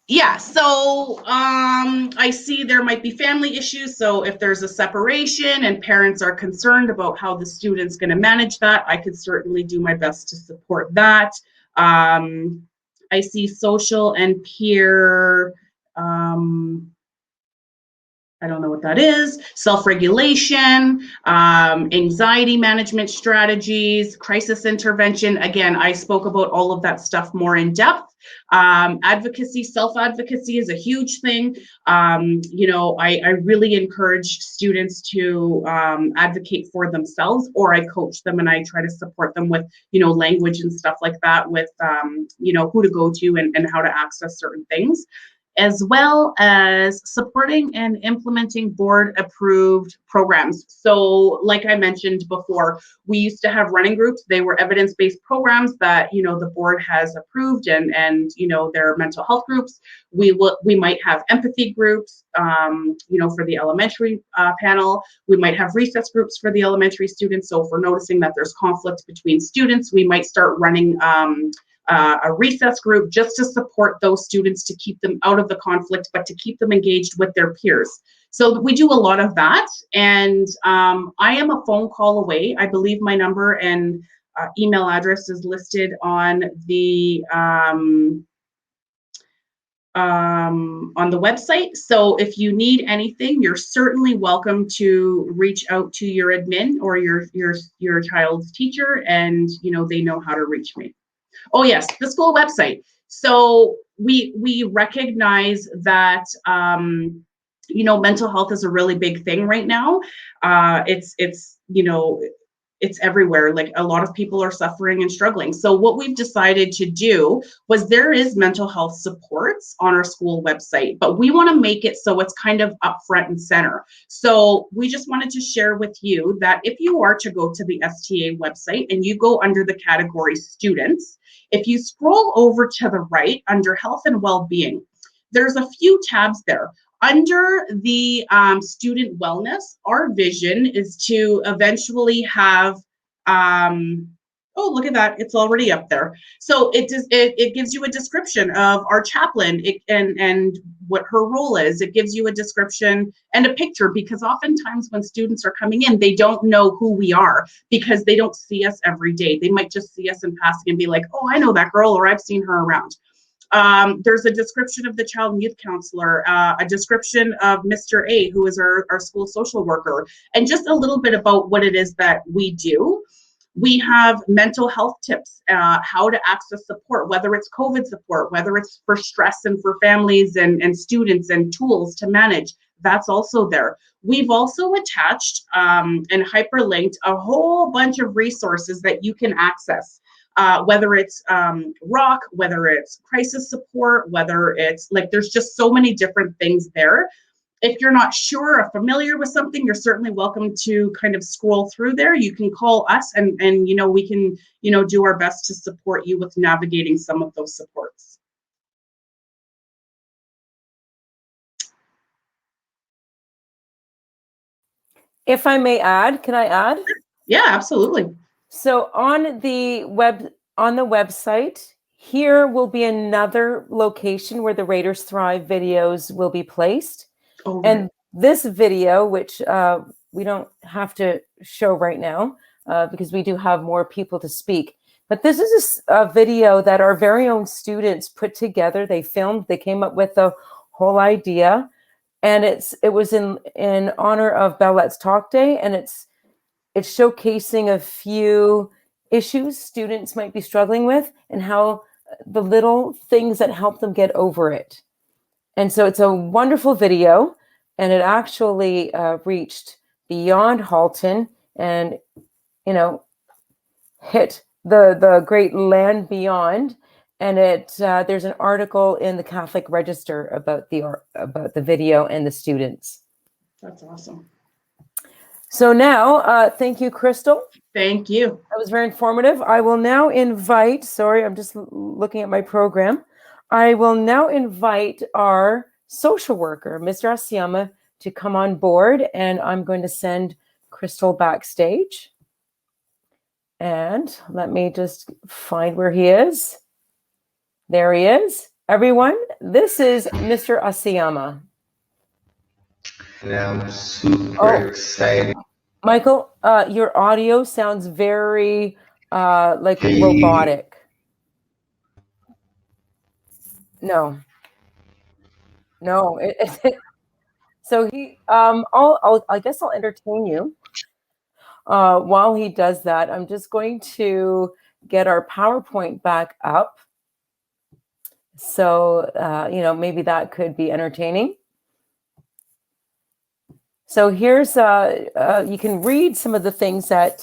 Yeah. So I see there might be family issues. So if there's a separation and parents are concerned about how the student's going to manage that, I could certainly do my best to support that. I see social and peer. I don't know what that is. Self-regulation, anxiety management strategies, crisis intervention. Again, I spoke about all of that stuff more in depth. Advocacy, self-advocacy is a huge thing. I really encourage students to advocate for themselves, or I coach them and I try to support them with, language and stuff like that, with, who to go to and how to access certain things, as well as supporting and implementing board-approved programs. So like I mentioned before, we used to have running groups. They were evidence-based programs that, the board has approved, and their mental health groups. We might have empathy groups, for the elementary panel. We might have recess groups for the elementary students. So if we're noticing that there's conflict between students, we might start running a recess group just to support those students, to keep them out of the conflict, but to keep them engaged with their peers. So we do a lot of that. And I am a phone call away. I believe my number and email address is listed on the website. So if you need anything, you're certainly welcome to reach out to your admin or your child's teacher, and they know how to reach me. Oh yes, the school website. So we recognize that mental health is a really big thing right now. It's everywhere. Like, a lot of people are suffering and struggling. So what we've decided to do was, there is mental health supports on our school website, but we want to make it so it's kind of up front and center. So we just wanted to share with you that if you are to go to the STA website and you go under the category students, if you scroll over to the right under health and well-being, there's a few tabs there. Under the student wellness, our vision is to eventually have, oh, look at that, it's already up there. So it gives you a description of our chaplain and what her role is. It gives you a description and a picture, because oftentimes when students are coming in, they don't know who we are because they don't see us every day. They might just see us in passing and be like, oh, I know that girl, or I've seen her around. There's a description of the child and youth counselor, a description of Mr. A, who is our school social worker, and just a little bit about what it is that we do. We have mental health tips, how to access support, whether it's COVID support, whether it's for stress and for families and students, and tools to manage. That's also there. We've also attached and hyperlinked a whole bunch of resources that you can access. Whether it's ROC, whether it's crisis support, whether it's there's just so many different things there. If you're not sure or familiar with something, you're certainly welcome to kind of scroll through there. You can call us and we can, do our best to support you with navigating some of those supports.
If I may add, can I add?
Yeah, absolutely.
So on the website, here will be another location where the Raiders Thrive videos will be placed.
Oh,
and this video, which we don't have to show right now because we do have more people to speak. But this is a video that our very own students put together. They filmed, they came up with the whole idea, and it was in honor of Bell Let's Talk Day, and it's showcasing a few issues students might be struggling with and how the little things that help them get over it. And so it's a wonderful video, and it actually reached beyond Halton and, you know, hit the great land beyond. And there's an article in the Catholic Register about the video and the students.
That's awesome.
So now, thank you, Crystal.
Thank you.
That was very informative. I will now invite, sorry, I'm just looking at my program. I will now invite our social worker, Mr. Asiyama, to come on board, and I'm going to send Crystal backstage. And let me just find where he is. There he is. Everyone, this is Mr. Asiyama.
And I'm super excited.
Michael, your audio sounds very like robotic. No. So I guess I'll entertain you while he does that. I'm just going to get our PowerPoint back up. So, maybe that could be entertaining. So here's, you can read some of the things that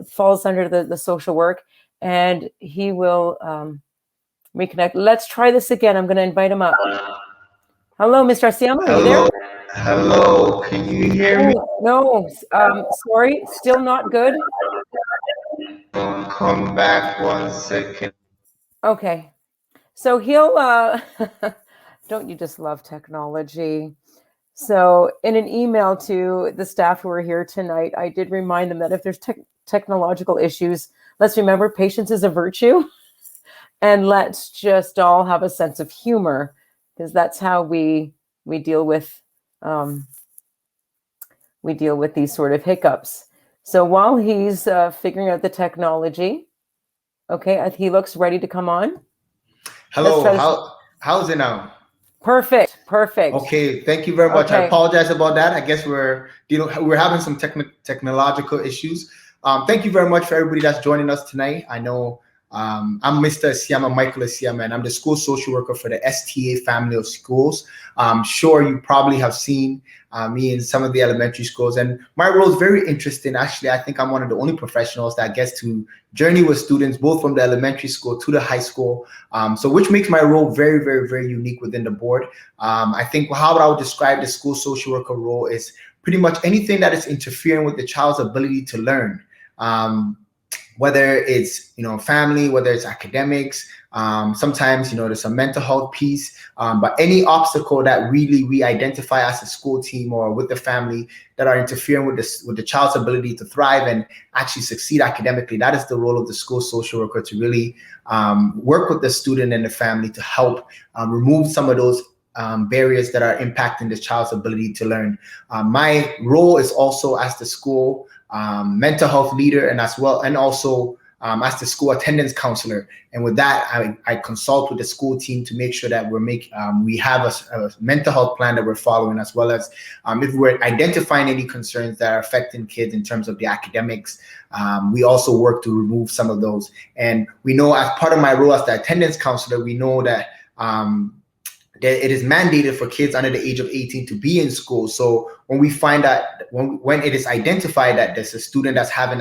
falls under the social work, and he will reconnect. Let's try this again. I'm going to invite him up. Hello, Mr. Asiyama, are you there?
Hello, can you hear me?
No, sorry, still not good.
Come back 1 second.
Okay, so he'll, don't you just love technology? So in an email to the staff who are here tonight, I did remind them that if there's technological issues, let's remember patience is a virtue, and let's just all have a sense of humor, because that's how we deal with these sort of hiccups. So while he's figuring out the technology, okay, he looks ready to come on.
Hello, how's it now?
Perfect.
Okay, thank you very much.
Okay.
I apologize about that. I guess we're having some technological issues. Thank you very much for everybody that's joining us tonight. I know I'm Mr. Asiyama, Michael Asiyama, and I'm the school social worker for the STA family of schools. I'm sure you probably have seen me in some of the elementary schools, and my role is very interesting. Actually, I think I'm one of the only professionals that gets to journey with students both from the elementary school to the high school, so which makes my role very, very, very unique within the board. I think how I would describe the school social worker role is pretty much anything that is interfering with the child's ability to learn. Whether it's, family, whether it's academics, sometimes, there's a mental health piece, but any obstacle that really we identify as a school team or with the family that are interfering with the child's ability to thrive and actually succeed academically, that is the role of the school social worker, to really work with the student and the family to help remove some of those barriers that are impacting the child's ability to learn. My role is also as the school mental health leader, and also as the school attendance counselor. And with that, I consult with the school team to make sure that we have a mental health plan that we're following, as well as if we're identifying any concerns that are affecting kids in terms of the academics, we also work to remove some of those. And we know, as part of my role as the attendance counselor, we know that it is mandated for kids under the age of 18 to be in school. So when we find that, when it is identified that there's a student that's having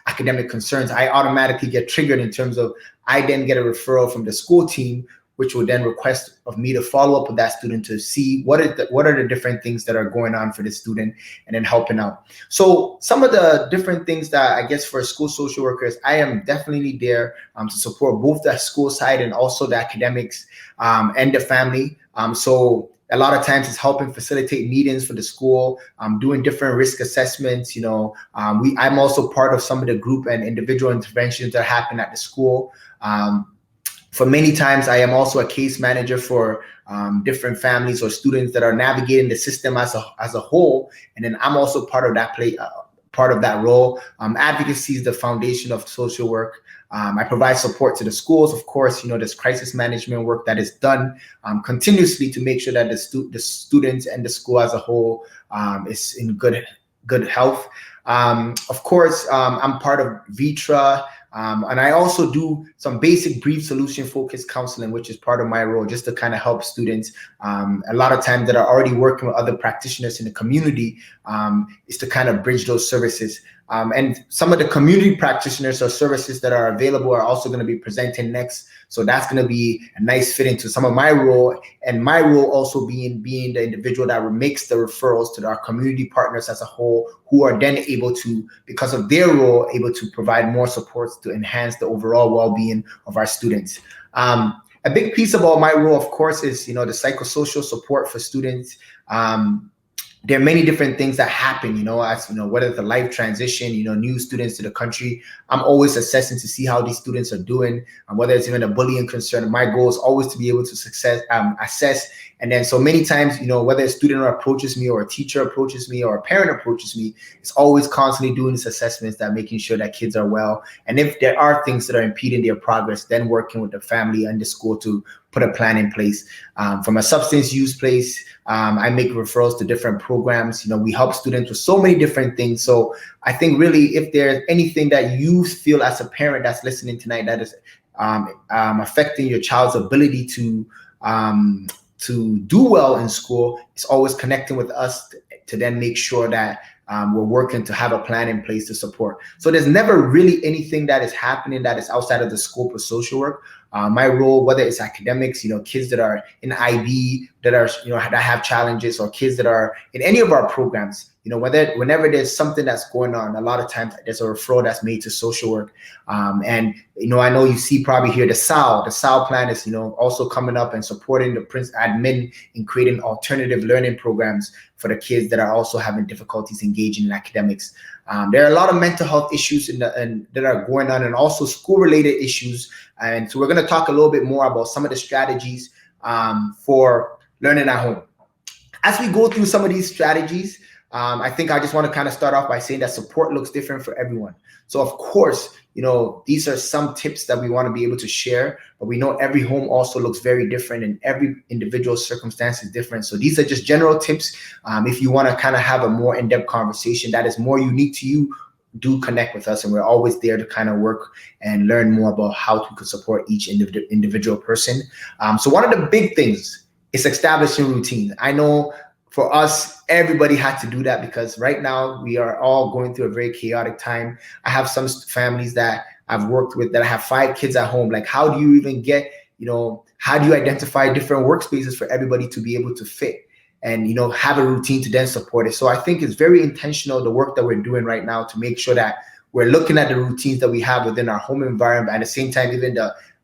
academic concerns, I automatically get triggered in terms of, I then get a referral from the school team, which will then request of me to follow up with that student to see what are the different things that are going on for the student, and then helping out. So some of the different things that I guess for school social workers, I am definitely there to support both the school side and also the academics and the family. So a lot of times it's helping facilitate meetings for the school, doing different risk assessments. I'm also part of some of the group and individual interventions that happen at the school. For many times, I am also a case manager for different families or students that are navigating the system as a whole, and then I'm also part of that role. Advocacy is the foundation of social work. I provide support to the schools. Of course, there's crisis management work that is done continuously to make sure that the students and the school as a whole is in good health. Of course, I'm part of VITRA, and I also do some basic brief solution focused counseling, which is part of my role, just to kind of help students a lot of times that are already working with other practitioners in the community, is to kind of bridge those services. And some of the community practitioners or services that are available are also going to be presenting next. So that's going to be a nice fit into some of my role, and my role also being the individual that makes the referrals to our community partners as a whole, who are then able to, because of their role, able to provide more supports to enhance the overall well-being of our students. A big piece about my role, of course, is the psychosocial support for students. There are many different things that happen, whether it's a life transition, new students to the country. I'm always assessing to see how these students are doing, whether it's even a bullying concern. My goal is always to be able to assess. And then so many times, whether a student approaches me or a teacher approaches me or a parent approaches me, it's always constantly doing these assessments, that making sure that kids are well. And if there are things that are impeding their progress, then working with the family and the school to put a plan in place. From a substance use place, I make referrals to different programs. We help students with so many different things. So I think really, if there's anything that you feel as a parent that's listening tonight that is affecting your child's ability to do well in school, it's always connecting with us to then make sure that we're working to have a plan in place to support. So there's never really anything that is happening that is outside of the scope of social work. My role, whether it's academics, kids that are in IB that are, that have challenges, or kids that are in any of our programs, whenever there's something that's going on, a lot of times there's a referral that's made to social work. And, I know you see probably here the SAL plan is, also coming up and supporting the admin in creating alternative learning programs for the kids that are also having difficulties engaging in academics. There are a lot of mental health issues that are going on, and also school-related issues. And so we're going to talk a little bit more about some of the strategies for learning at home. As we go through some of these strategies, I think I just want to kind of start off by saying that support looks different for everyone. So of course, these are some tips that we want to be able to share, but we know every home also looks very different, and every individual circumstance is different. So these are just general tips. If you want to kind of have a more in-depth conversation that is more unique to you, do connect with us, and we're always there to kind of work and learn more about how we could support each individual person. So one of the big things is establishing routine. I know for us, everybody had to do that, because right now we are all going through a very chaotic time. I have some families that I've worked with that have 5 kids at home. Like, how do you even get, how do you identify different workspaces for everybody to be able to fit and, have a routine to then support it? So I think it's very intentional, the work that we're doing right now, to make sure that we're looking at the routines that we have within our home environment, at the same time, even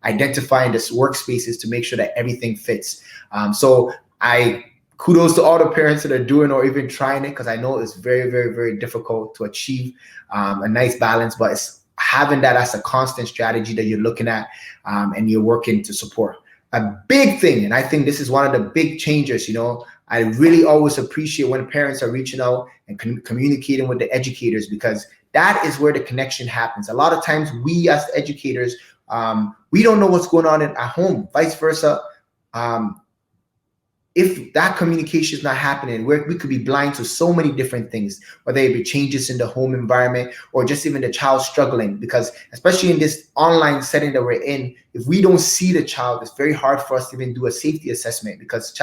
identifying the workspaces to make sure that everything fits. So kudos to all the parents that are doing or even trying it, because I know it's very, very, very difficult to achieve a nice balance, but it's having that as a constant strategy that you're looking at and you're working to support. A big thing, and I think this is one of the big changes, I really always appreciate when parents are reaching out and communicating with the educators, because that is where the connection happens. A lot of times we as educators, we don't know what's going on at home, vice versa. If that communication is not happening, we could be blind to so many different things, whether it be changes in the home environment or just even the child struggling. Because especially in this online setting that we're in, if we don't see the child, it's very hard for us to even do a safety assessment, because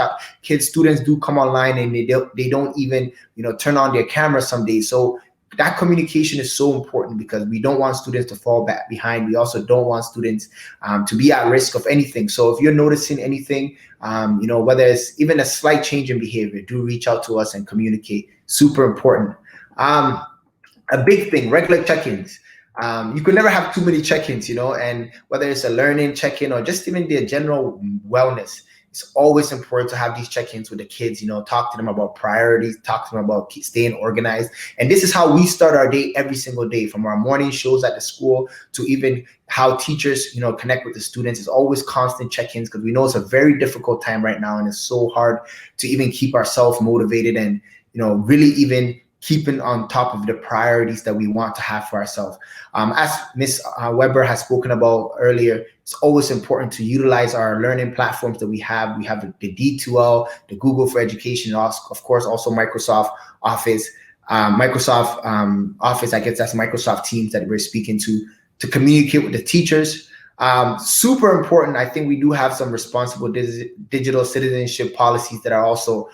students do come online and they don't even turn on their camera some days. So that communication is so important, because we don't want students to fall back behind. We also don't want students to be at risk of anything. So if you're noticing anything, whether it's even a slight change in behavior, do reach out to us and communicate. Super important. A big thing, regular check-ins. You could never have too many check-ins, and whether it's a learning check-in or just even the general wellness. it's always important to have these check-ins with the kids, talk to them about priorities, talk to them about staying organized. And this is how we start our day every single day, from our morning shows at the school to even how teachers, connect with the students. It's always constant check-ins, because we know it's a very difficult time right now, and it's so hard to even keep ourselves motivated and, really even keeping on top of the priorities that we want to have for ourselves. As Ms. Weber has spoken about earlier, it's always important to utilize our learning platforms that we have. We have the D2L, the Google for Education, of course, also Microsoft Office. Office, I guess that's Microsoft Teams that we're speaking to communicate with the teachers. Super important. I think we do have some responsible digital citizenship policies that are also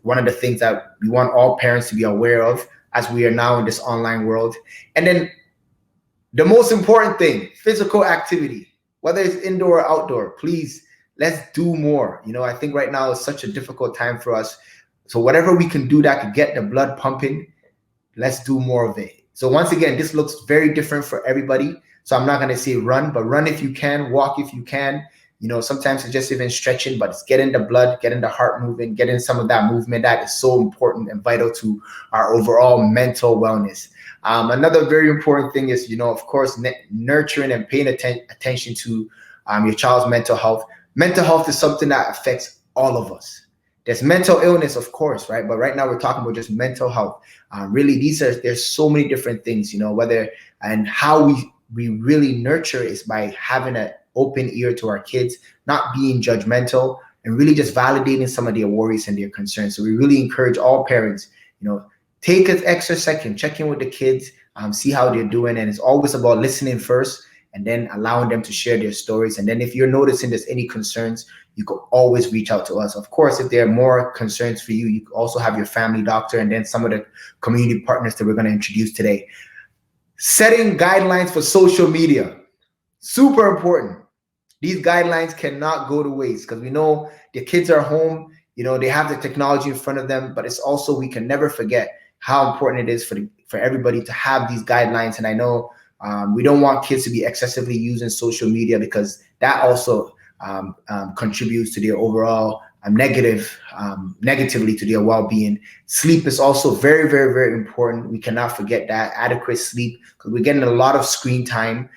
one of the things that we want all parents to be aware of as we are now in this online world. And then the most important thing, physical activity, whether it's indoor or outdoor, please, let's do more. I think right now is such a difficult time for us. So whatever we can do that could get the blood pumping, let's do more of it. So once again, this looks very different for everybody. So I'm not going to say run, but run if you can, walk if you can. Sometimes it's just even stretching, but it's getting the blood, getting the heart moving, getting some of that movement that is so important and vital to our overall mental wellness. Another very important thing is, of course, nurturing and paying attention to your child's mental health. Mental health is something that affects all of us. There's mental illness, of course, right? But right now we're talking about just mental health. Really, there's so many different things, whether and how we really nurture is by having an open ear to our kids, not being judgmental, and really just validating some of their worries and their concerns. So we really encourage all parents, take an extra second, check in with the kids, see how they're doing. And it's always about listening first and then allowing them to share their stories. And then if you're noticing there's any concerns, you can always reach out to us. Of course, if there are more concerns for you, you can also have your family doctor and then some of the community partners that we're going to introduce today. Setting guidelines for social media, super important. These guidelines cannot go to waste, because we know the kids are home, they have the technology in front of them, but it's also, we can never forget how important it is for everybody to have these guidelines. And I know we don't want kids to be excessively using social media, because that also contributes to their overall negatively to their well-being. Sleep is also very, very, very important. We cannot forget that. Adequate sleep, because we're getting a lot of screen time.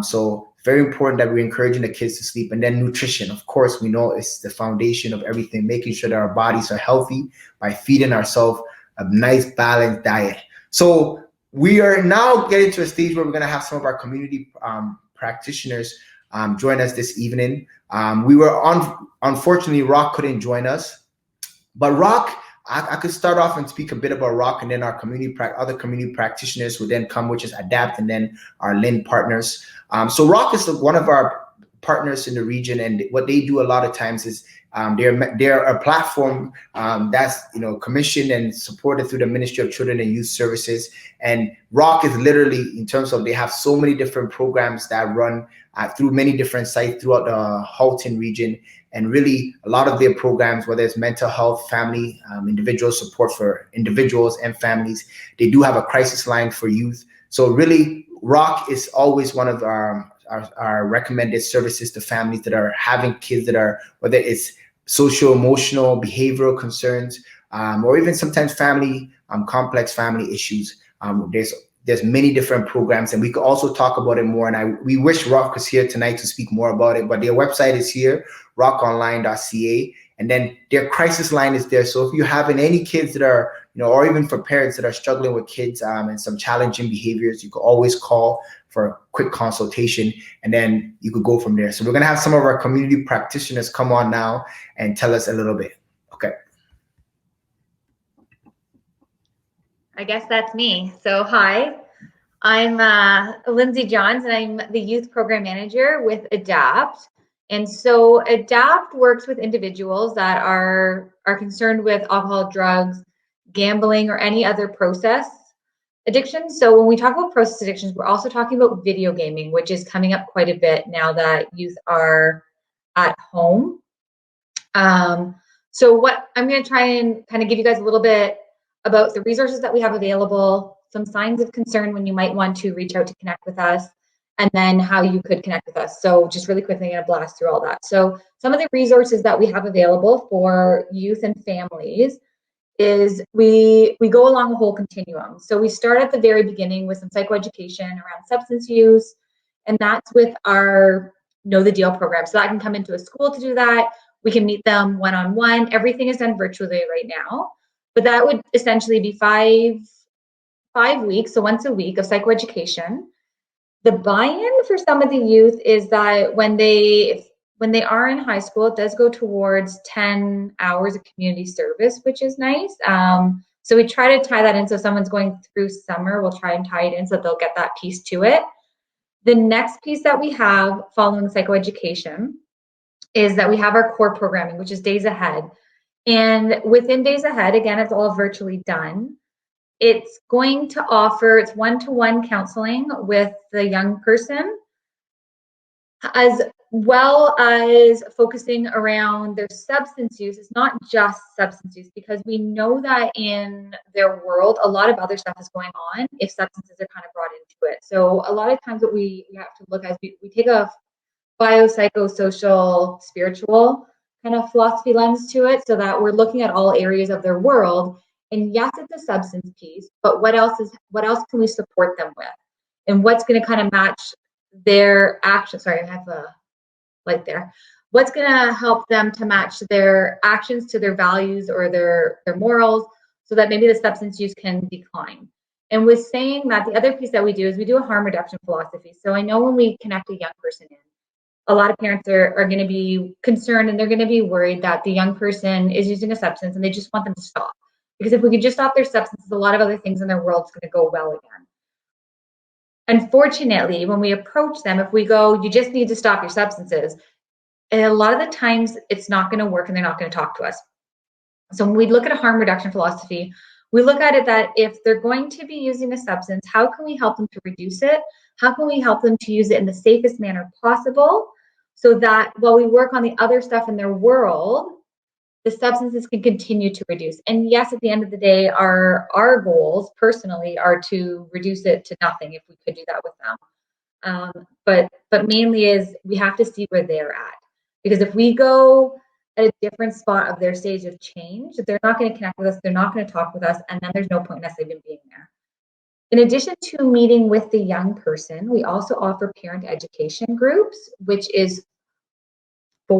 So very important that we're encouraging the kids to sleep. And then nutrition, of course, we know it's the foundation of everything, making sure that our bodies are healthy by feeding ourselves a nice balanced diet. So we are now getting to a stage where we're going to have some of our community practitioners join us this evening. We were unfortunately, Rock couldn't join us, but Rock, I could start off and speak a bit about Rock, and then our other community practitioners would then come, which is Adapt, and then our LIN partners. So Rock is one of our partners in the region, and what they do a lot of times is they're a platform that's commissioned and supported through the Ministry of Children and Youth Services. And Rock is literally, in terms of, they have so many different programs that run through many different sites throughout the Halton region. And really, a lot of their programs, whether it's mental health, family, individual support for individuals and families, they do have a crisis line for youth. So really, Rock is always one of our recommended services to families that are having kids that are, whether it's social, emotional, behavioral concerns, or even sometimes complex family issues. There's many different programs, and we could also talk about it more. And we wish Rock was here tonight to speak more about it, but their website is here, rockonline.ca, and then their crisis line is there. So if you're having any kids that are, or even for parents that are struggling with kids and some challenging behaviors, you could always call for a quick consultation, and then you could go from there. So we're going to have some of our community practitioners come on now and tell us a little bit. Okay.
I guess that's me. So hi, I'm Lindsay Johns, and I'm the youth program manager with Adapt. And so Adapt works with individuals that are concerned with alcohol, drugs, gambling, or any other process addictions. So when we talk about process addictions, we're also talking about video gaming, which is coming up quite a bit now that youth are at home. So what I'm going to try and kind of give you guys a little bit about the resources that we have available, some signs of concern when you might want to reach out to connect with us, and then how you could connect with us. So just really quickly, I'm going to blast through all that. So some of the resources that we have available for youth and families is we go along the whole continuum. So we start at the very beginning with some psychoeducation around substance use, and that's with our Know the Deal program. So that can come into a school to do that. We can meet them one-on-one. Everything is done virtually right now, but that would essentially be five weeks, so once a week of psychoeducation. The buy-in for some of the youth is that when they are in high school, it does go towards 10 hours of community service, which is nice. So we try to tie that in. So if someone's going through summer, we'll try and tie it in so that they'll get that piece to it. The next piece that we have following psychoeducation is that we have our core programming, which is Days Ahead. And within Days Ahead, again, it's all virtually done. It's going to offer, it's one-to-one counseling with the young person, as well as focusing around their substance use. It's not just substance use, because we know that in their world, a lot of other stuff is going on if substances are kind of brought into it. So a lot of times what we have to look at is we take a biopsychosocial, spiritual kind of philosophy lens to it, so that we're looking at all areas of their world. And yes, it's a substance piece, but what else can we support them with? And what's going to kind of match their actions? Sorry, I have a light there. What's going to help them to match their actions to their values or their morals, so that maybe the substance use can decline. And with saying that, the other piece that we do is we do a harm reduction philosophy. So I know when we connect a young person in, a lot of parents are going to be concerned, and they're going to be worried that the young person is using a substance and they just want them to stop. Because if we could just stop their substances, a lot of other things in their world is going to go well again. Unfortunately, when we approach them, if we go, you just need to stop your substances, and a lot of the times it's not going to work and they're not going to talk to us. So when we look at a harm reduction philosophy, we look at it that if they're going to be using a substance, how can we help them to reduce it? How can we help them to use it in the safest manner possible, so that while we work on the other stuff in their world, the substances can continue to reduce. And yes, at the end of the day, our goals personally are to reduce it to nothing if we could do that with them. But mainly is we have to see where they're at. Because if we go at a different spot of their stage of change, they're not going to connect with us, they're not going to talk with us, and then there's no point in us even being there. In addition to meeting with the young person, we also offer parent education groups, which is 5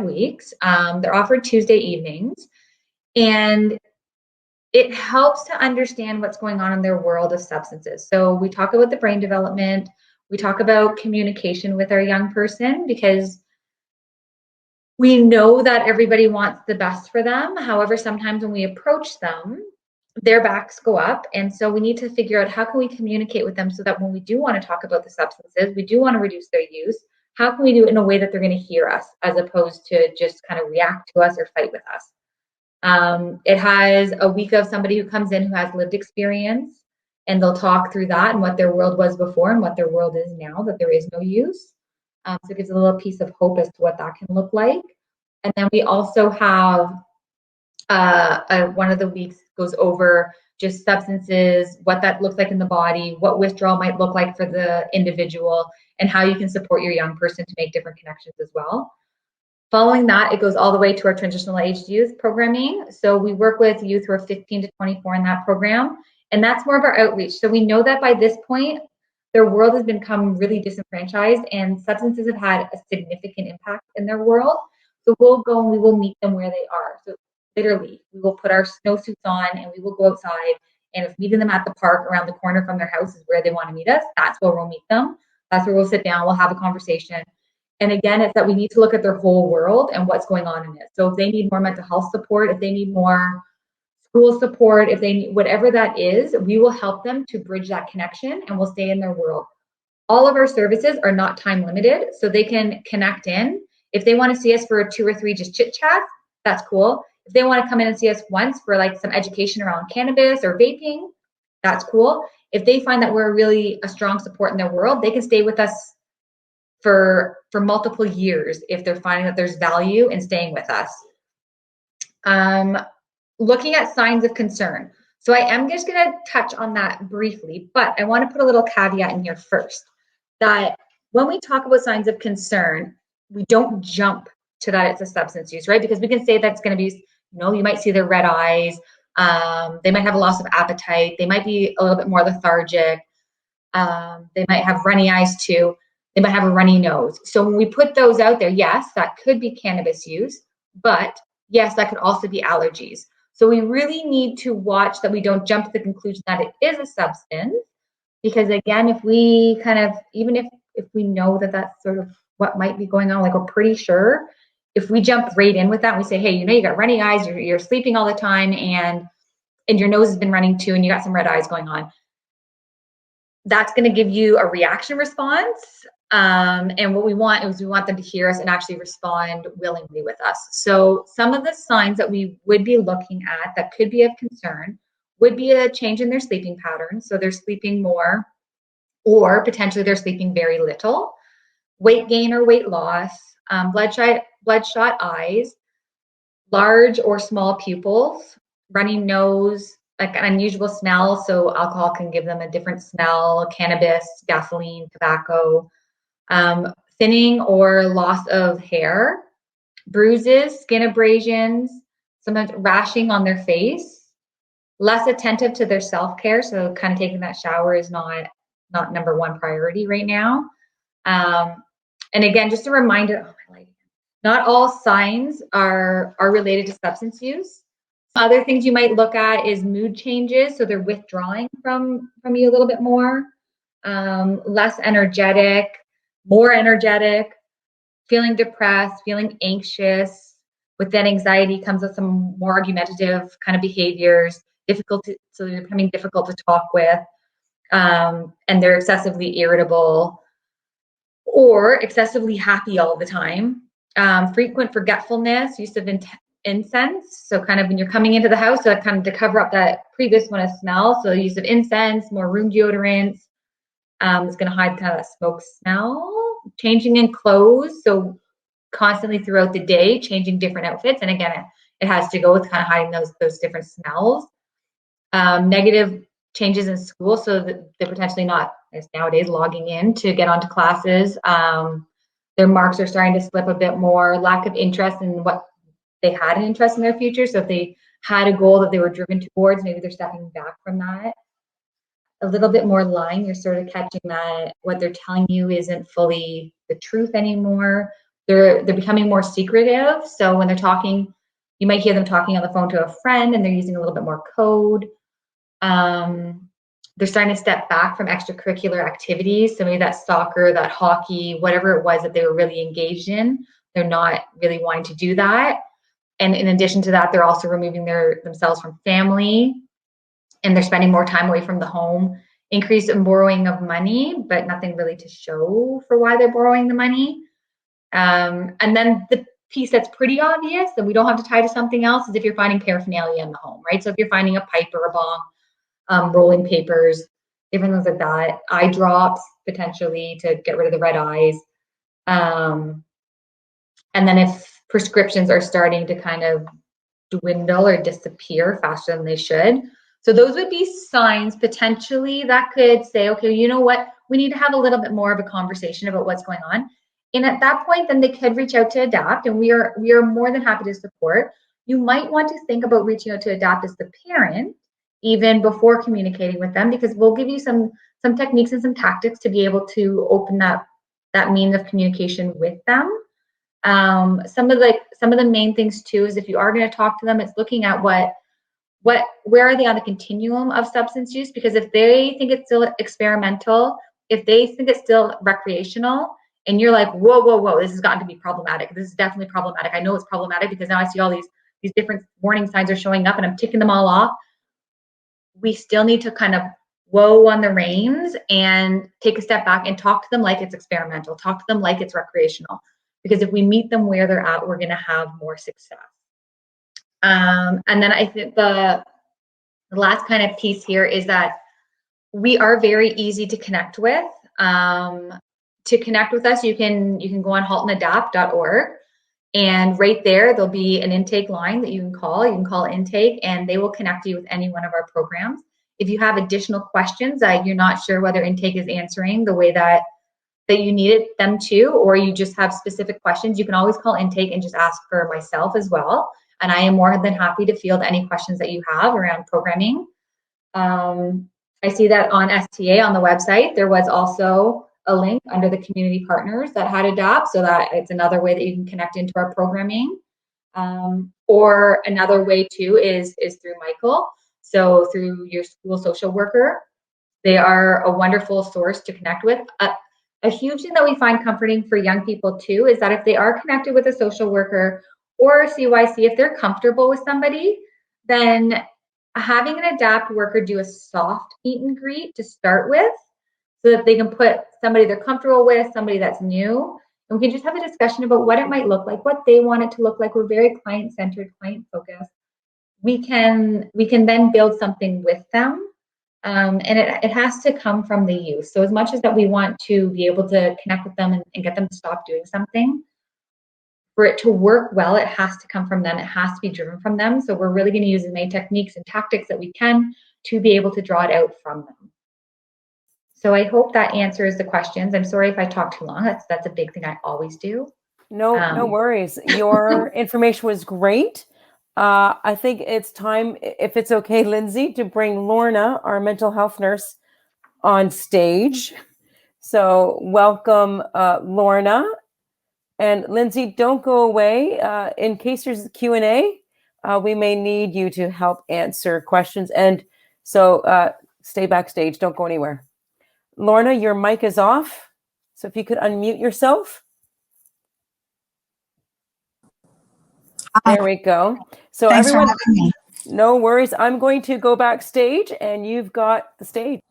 weeks. They're offered Tuesday evenings, and it helps to understand what's going on in their world of substances. So we talk about the brain development, we talk about communication with our young person, because we know that everybody wants the best for them. However, sometimes when we approach them, their backs go up, and so we need to figure out how can we communicate with them so that when we do want to talk about the substances, we do want to reduce their use, how can we do it in a way that they're going to hear us, as opposed to just kind of react to us or fight with us. It has a week of somebody who comes in who has lived experience, and they'll talk through that and what their world was before and what their world is now, that there is no use. So it gives a little piece of hope as to what that can look like. And then we also have one of the weeks goes over just substances, what that looks like in the body, what withdrawal might look like for the individual, and how you can support your young person to make different connections as well. Following that, it goes all the way to our transitional aged youth programming. So we work with youth who are 15 to 24 in that program, and that's more of our outreach. So we know that by this point, their world has become really disenfranchised, and substances have had a significant impact in their world. So we'll go and we will meet them where they are. So literally, we will put our snowsuits on and we will go outside, and if meeting them at the park around the corner from their house is where they want to meet us, that's where we'll meet them. That's where we'll sit down, we'll have a conversation. And again, it's that we need to look at their whole world and what's going on in it. So if they need more mental health support, if they need more school support, if they need whatever that is, we will help them to bridge that connection, and we'll stay in their world. All of our services are not time limited, so they can connect in. If they want to see us for 2 or 3 just chit chats, that's cool. If they want to come in and see us once for like some education around cannabis or vaping, that's cool. If they find that we're really a strong support in their world, they can stay with us for multiple years if they're finding that there's value in staying with us. Looking at signs of concern. So I am just going to touch on that briefly, but I want to put a little caveat in here first, that when we talk about signs of concern, we don't jump to that it's a substance use, right? Because we can say that's going to be, you might see their red eyes, they might have a loss of appetite, they might be a little bit more lethargic, they might have runny eyes too, they might have a runny nose. So when we put those out there, yes, that could be cannabis use, but yes, that could also be allergies. So we really need to watch that we don't jump to the conclusion that it is a substance, because again, if we even if we know that that's sort of what might be going on, like we're pretty sure, if we jump right in with that and we say, hey, you got runny eyes, you're sleeping all the time, and your nose has been running too, and you got some red eyes going on, that's going to give you a reaction response. And what we want is we want them to hear us and actually respond willingly with us. So some of the signs that we would be looking at that could be of concern would be a change in their sleeping patterns. So they're sleeping more, or potentially they're sleeping very little. Weight gain or weight loss, bloodshot eyes, large or small pupils, runny nose, like an unusual smell. So alcohol can give them a different smell, cannabis, gasoline, tobacco, thinning or loss of hair, bruises, skin abrasions, sometimes rashing on their face, less attentive to their self-care. So kind of taking that shower is not number one priority right now. And again, just a reminder, not all signs are related to substance use. Other things you might look at is mood changes. So they're withdrawing from you a little bit more, less energetic, more energetic, feeling depressed, feeling anxious. With that anxiety comes with some more argumentative kind of behaviors, so they're becoming difficult to talk with, and they're excessively irritable or excessively happy all the time. Frequent forgetfulness, use of incense. So kind of when you're coming into the house, so kind of to cover up that previous one of smell. So use of incense, more room deodorants. It's going to hide kind of that smoke smell. Changing in clothes, so constantly throughout the day, changing different outfits. And again, it has to go with kind of hiding those different smells. Negative changes in school, so that they're potentially not, as nowadays, logging in to get onto classes. Their marks are starting to slip a bit more. Lack of interest in what they had an interest in their future. So if they had a goal that they were driven towards, maybe they're stepping back from that. A little bit more lying, you're sort of catching that what they're telling you isn't fully the truth anymore. They're becoming more secretive. So when they're talking, you might hear them talking on the phone to a friend and they're using a little bit more code. They're starting to step back from extracurricular activities. So maybe that soccer, that hockey, whatever it was that they were really engaged in, they're not really wanting to do that. And in addition to that, they're also removing themselves from family, and they're spending more time away from the home. Increase in borrowing of money, but nothing really to show for why they're borrowing the money. And then the piece that's pretty obvious that we don't have to tie to something else is if you're finding paraphernalia in the home, right? So if you're finding a pipe or a bong, rolling papers, different things like that, eye drops potentially to get rid of the red eyes. And then if prescriptions are starting to kind of dwindle or disappear faster than they should. So those would be signs potentially that could say, okay, you know what, we need to have a little bit more of a conversation about what's going on. And at that point, then they could reach out to ADAPT, and we are more than happy to support. You might want to think about reaching out to ADAPT as the parent, even before communicating with them, because we'll give you some techniques and some tactics to be able to open that means of communication with them. Some of the main things too is if you are going to talk to them, it's looking at where are they on the continuum of substance use? Because if they think it's still experimental, if they think it's still recreational, and you're like, whoa, this has gotten to be problematic. This is definitely problematic. I know it's problematic because now I see all these different warning signs are showing up and I'm ticking them all off. We still need to kind of whoa on the reins and take a step back and talk to them like it's experimental. Talk to them like it's recreational. Because if we meet them where they're at, we're going to have more success. And then I think the last kind of piece here is that we are very easy to connect with. To connect with us, you can go on haltandadapt.org. And right there, there'll be an intake line that you can call. You can call intake, and they will connect you with any one of our programs. If you have additional questions that you're not sure whether intake is answering the way that you needed them to, or you just have specific questions, you can always call intake and just ask for myself as well. And I am more than happy to field any questions that you have around programming. I see that on STA on the website, there was also a link under the community partners that had ADAPT, so that it's another way that you can connect into our programming. Or another way too is through Michael. So through your school social worker, they are a wonderful source to connect with. A huge thing that we find comforting for young people too is that if they are connected with a social worker or CYC, if they're comfortable with somebody, then having an ADAPT worker do a soft meet and greet to start with, so that they can put somebody they're comfortable with, somebody that's new, and we can just have a discussion about what it might look like, what they want it to look like. We're very client-centered, client-focused. We can then build something with them, and it has to come from the youth. So as much as that we want to be able to connect with them and get them to stop doing something, for it to work well, it has to come from them. It has to be driven from them. So we're really going to use as many techniques and tactics that we can to be able to draw it out from them. So I hope that answers the questions. I'm sorry if I talk too long. That's a big thing I always do.
No worries. Your information was great. I think it's time, if it's okay, Lindsay, to bring Lorna, our mental health nurse, on stage. So welcome, Lorna. And Lindsay, don't go away. In case there's Q&A, we may need you to help answer questions. And so stay backstage. Don't go anywhere. Lorna, your mic is off. So if you could unmute yourself. There we go. So
thanks
everyone,
for having me.
No worries. I'm going to go backstage and you've got the stage.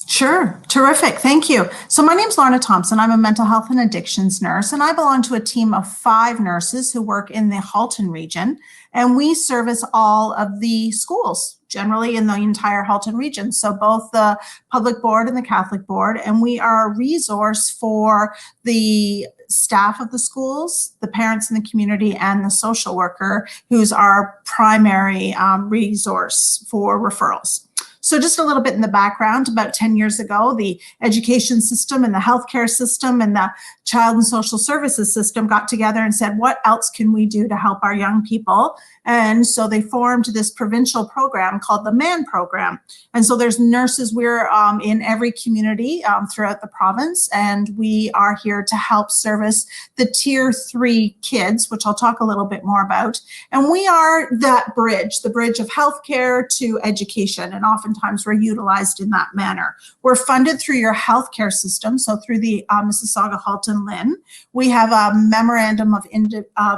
Sure. Terrific. Thank you. So my name's Lorna Thompson. I'm a mental health and addictions nurse, and I belong to a team of 5 nurses who work in the Halton region, and we service all of the schools, generally in the entire Halton region. So both the public board and the Catholic board, and we are a resource for the staff of the schools, the parents in the community, and the social worker, who's our primary resource for referrals. So just a little bit in the background, about 10 years ago, the education system and the healthcare system and the child and social services system got together and said, what else can we do to help our young people? And so they formed this provincial program called the MAN program. And so there's nurses, we're in every community throughout the province, and we are here to help service the tier 3 kids, which I'll talk a little bit more about. And we are that bridge, the bridge of healthcare to education, and oftentimes we're utilized in that manner. We're funded through your healthcare system, so through the Mississauga Halton LHIN. We have a memorandum of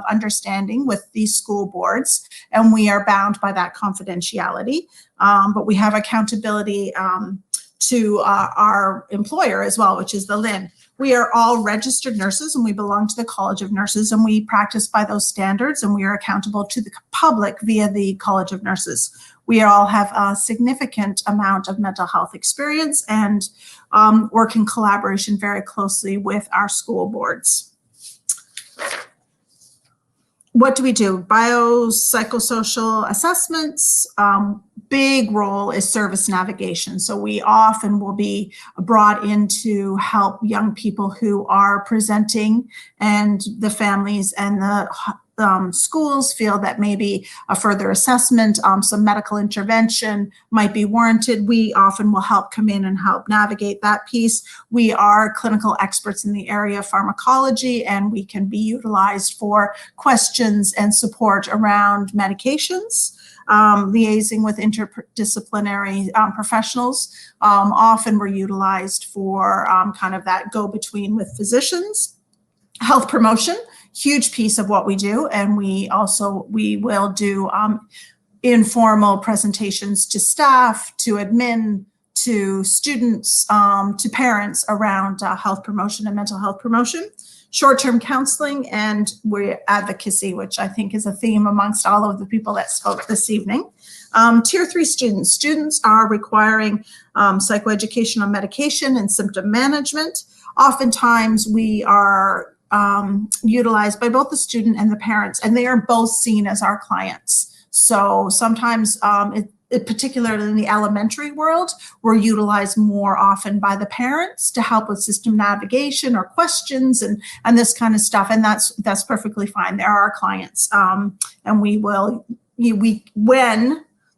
understanding with the school boards, and we are bound by that confidentiality. But we have accountability to our employer as well, which is the LHIN. We are all registered nurses, and we belong to the College of Nurses, and we practice by those standards, and we are accountable to the public via the College of Nurses. We all have a significant amount of mental health experience and work in collaboration very closely with our school boards. What do we do? Psychosocial assessments. Big role is service navigation. So we often will be brought in to help young people who are presenting, and the families and the schools feel that maybe a further assessment, some medical intervention might be warranted. We often will help come in and help navigate that piece. We are clinical experts in the area of pharmacology, and we can be utilized for questions and support around medications. Liaising with interdisciplinary professionals. Often we're utilized for kind of that go-between with physicians. Health promotion, huge piece of what we do, and we will do informal presentations to staff, to admin, to students, to parents around health promotion and mental health promotion. Short-term counseling, and we're advocacy, which I think is a theme amongst all of the people that spoke this evening. Tier 3 students. Students are requiring psychoeducation on medication and symptom management. Oftentimes we are utilized by both the student and the parents, and they are both seen as our clients. So sometimes, particularly in the elementary world, we're utilized more often by the parents to help with system navigation or questions and this kind of stuff, and that's perfectly fine. They're our clients, and when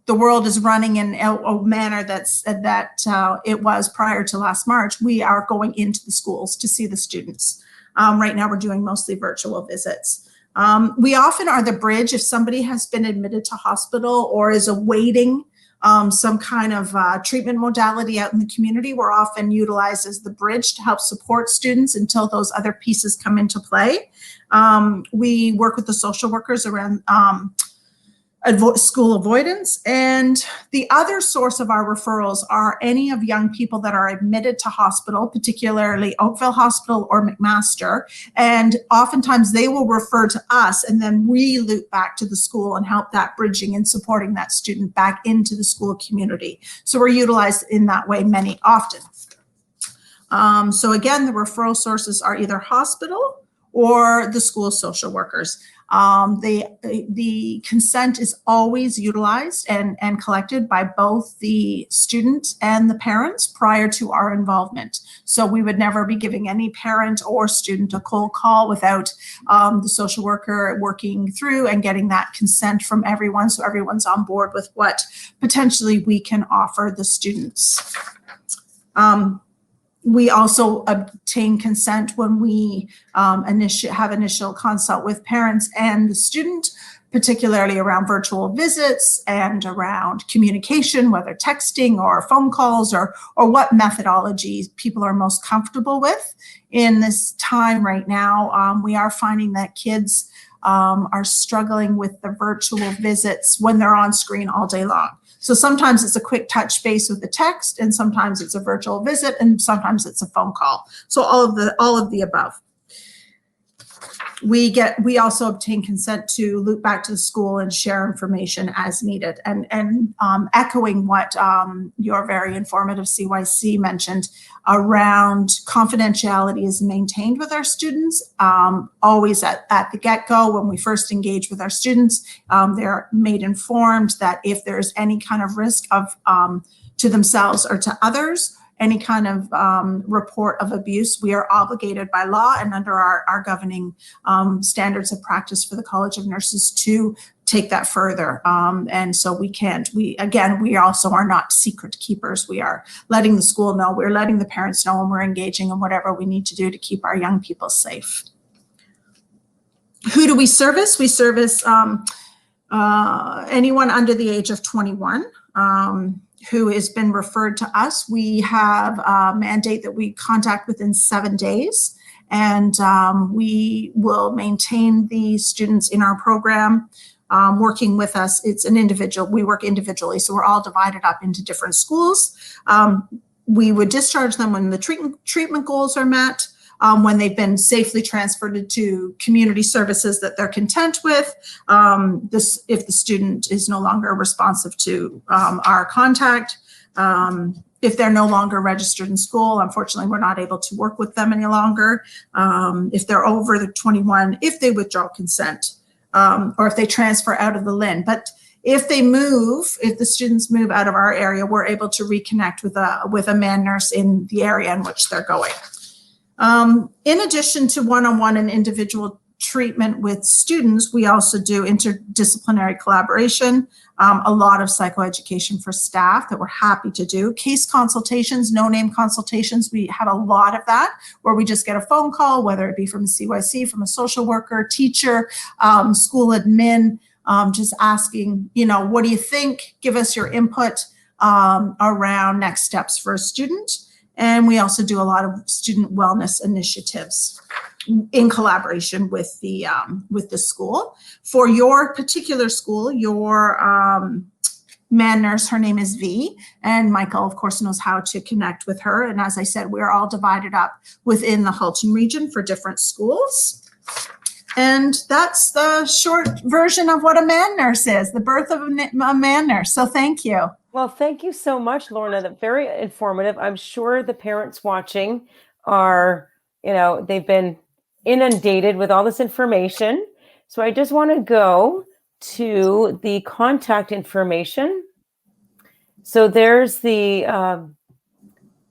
the world is running in a manner that it was prior to last March, we are going into the schools to see the students. Right now, we're doing mostly virtual visits. We often are the bridge if somebody has been admitted to hospital or is awaiting some kind of treatment modality out in the community. We're often utilized as the bridge to help support students until those other pieces come into play. We work with the social workers around school avoidance. And the other source of our referrals are any of young people that are admitted to hospital, particularly Oakville Hospital or McMaster. And oftentimes they will refer to us, and then we loop back to the school and help that bridging and supporting that student back into the school community. So we're utilized in that way often. So again, the referral sources are either hospital or the school social workers. The consent is always utilized and collected by both the student and the parents prior to our involvement. So we would never be giving any parent or student a cold call without the social worker working through and getting that consent from everyone, so everyone's on board with what potentially we can offer the students. We also obtain consent when we have initial consult with parents and the student, particularly around virtual visits and around communication, whether texting or phone calls or what methodologies people are most comfortable with. In this time right now, we are finding that kids are struggling with the virtual visits when they're on screen all day long. So sometimes it's a quick touch base with the text, and sometimes it's a virtual visit, and sometimes it's a phone call. So all of the above. We also obtain consent to loop back to the school and share information as needed. And echoing what your very informative CYC mentioned around confidentiality is maintained with our students, always at the get-go. When we first engage with our students, they're made informed that if there's any kind of risk of to themselves or to others, any kind of report of abuse, we are obligated by law and under our governing standards of practice for the College of Nurses to take that further. And so we also are not secret keepers. We are letting the school know, we're letting the parents know, and we're engaging in whatever we need to do to keep our young people safe. Who do we service? We service anyone under the age of 21. Who has been referred to us. We have a mandate that we contact within 7 days, and we will maintain the students in our program working with us. It's an individual, we work individually, so we're all divided up into different schools. We would discharge them when the treatment goals are met, when they've been safely transferred to community services that they're content with, if the student is no longer responsive to our contact, if they're no longer registered in school, unfortunately, we're not able to work with them any longer. If they're over the 21, if they withdraw consent, or if they transfer out of the LIN. But if the students move out of our area, we're able to reconnect with a man nurse in the area in which they're going. In addition to one-on-one and individual treatment with students, we also do interdisciplinary collaboration, a lot of psychoeducation for staff that we're happy to do. Case consultations, no-name consultations, we have a lot of that, where we just get a phone call, whether it be from a CYC, from a social worker, teacher, school admin, just asking, what do you think? Give us your input around next steps for a student. And we also do a lot of student wellness initiatives in collaboration with the school. For your particular school, your man nurse, her name is V, and Michael, of course, knows how to connect with her. And as I said, we're all divided up within the Halton region for different schools. And that's the short version of what a man nurse is, the birth of a man nurse. So thank you.
Well, thank you so much, Lorna. That's very informative. I'm sure the parents watching are, they've been inundated with all this information. So I just want to go to the contact information. So there's the,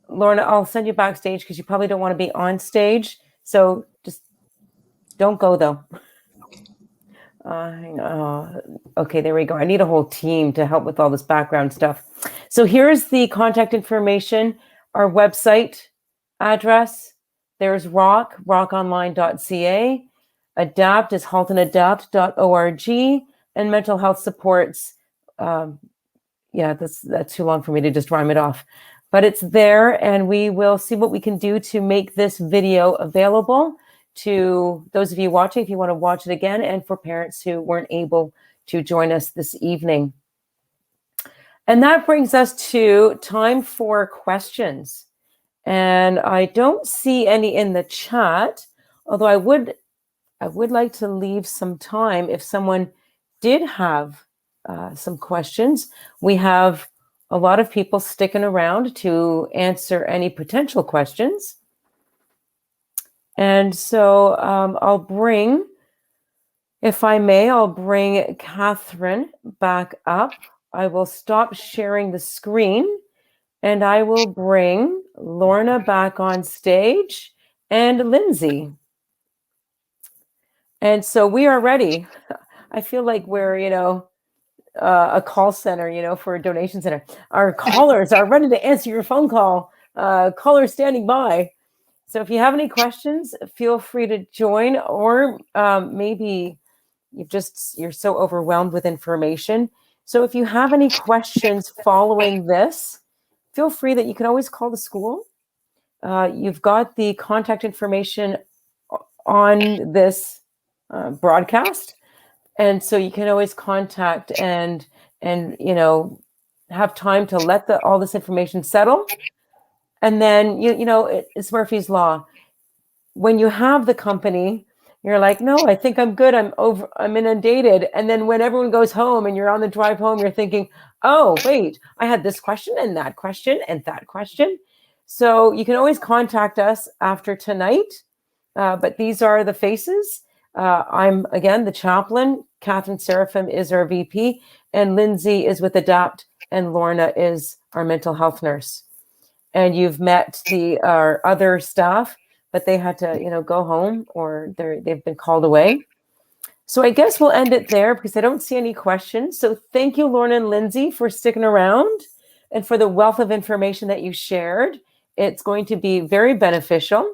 Lorna, I'll send you backstage because you probably don't want to be on stage. So just don't go though. Okay, there we go. I need a whole team to help with all this background stuff. So here's the contact information, our website address. There's rockonline.ca. Adapt is haltonadapt.org, and mental health supports. Yeah, that's too long for me to just rhyme it off, but it's there, and we will see what we can do to make this video available to those of you watching if you want to watch it again, and for parents who weren't able to join us this evening. And that brings us to time for questions. And I don't see any in the chat, although I would like to leave some time if someone did have some questions. We have a lot of people sticking around to answer any potential questions. And so I'll bring, if I may, I'll bring Catherine back up. I will stop sharing the screen, and I will bring Lorna back on stage and Lindsay. And so we are ready. I feel like we're, a call center, for a donation center. Our callers are ready to answer your phone call. Callers standing by. So if you have any questions, feel free to join, or maybe you're so overwhelmed with information. So if you have any questions following this, feel free that you can always call the school. You've got the contact information on this broadcast. And so you can always contact and have time to let all this information settle. And then, it's Murphy's Law. When you have the company, you're like, no, I think I'm good. I'm inundated. And then when everyone goes home and you're on the drive home, you're thinking, oh, wait, I had this question and that question and that question. So you can always contact us after tonight. But these are the faces. I'm, again, the chaplain. Catherine Seraphim is our VP. And Lindsay is with ADAPT. And Lorna is our mental health nurse. And you've met our other staff, but they had to, go home, or they've been called away. So I guess we'll end it there because I don't see any questions. So thank you, Lorna and Lindsay, for sticking around and for the wealth of information that you shared. It's going to be very beneficial.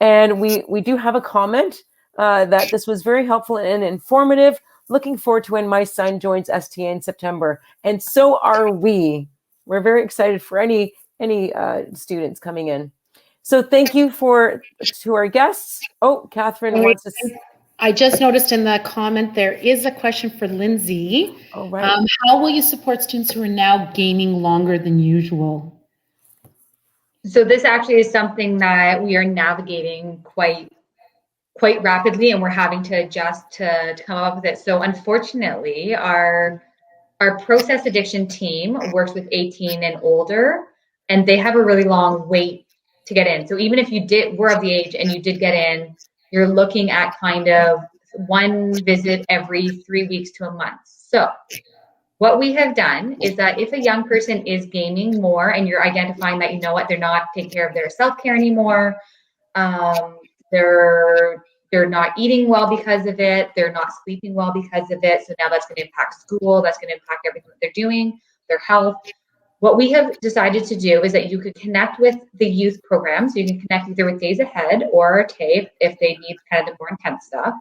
And we do have a comment that this was very helpful and informative. Looking forward to when my son joins STA in September. And so are we. We're very excited for any students coming in. So thank you to our guests. Oh, Catherine wants to.
I just noticed in the comment there is a question for Lindsay.
Oh, right.
How will you support students who are now gaming longer than usual?
So this actually is something that we are navigating quite rapidly, and we're having to adjust to come up with it. So unfortunately, our process addiction team works with 18 and older, and they have a really long wait to get in. So even if were of the age and you did get in, you're looking at kind of one visit every 3 weeks to a month. So what we have done is that if a young person is gaming more and you're identifying that, they're not taking care of their self-care anymore, they're not eating well because of it, they're not sleeping well because of it, so now that's going to impact school, that's going to impact everything that they're doing, their health. What we have decided to do is that you could connect with the youth program, so you can connect either with Days Ahead or TAFE if they need kind of the more intense stuff.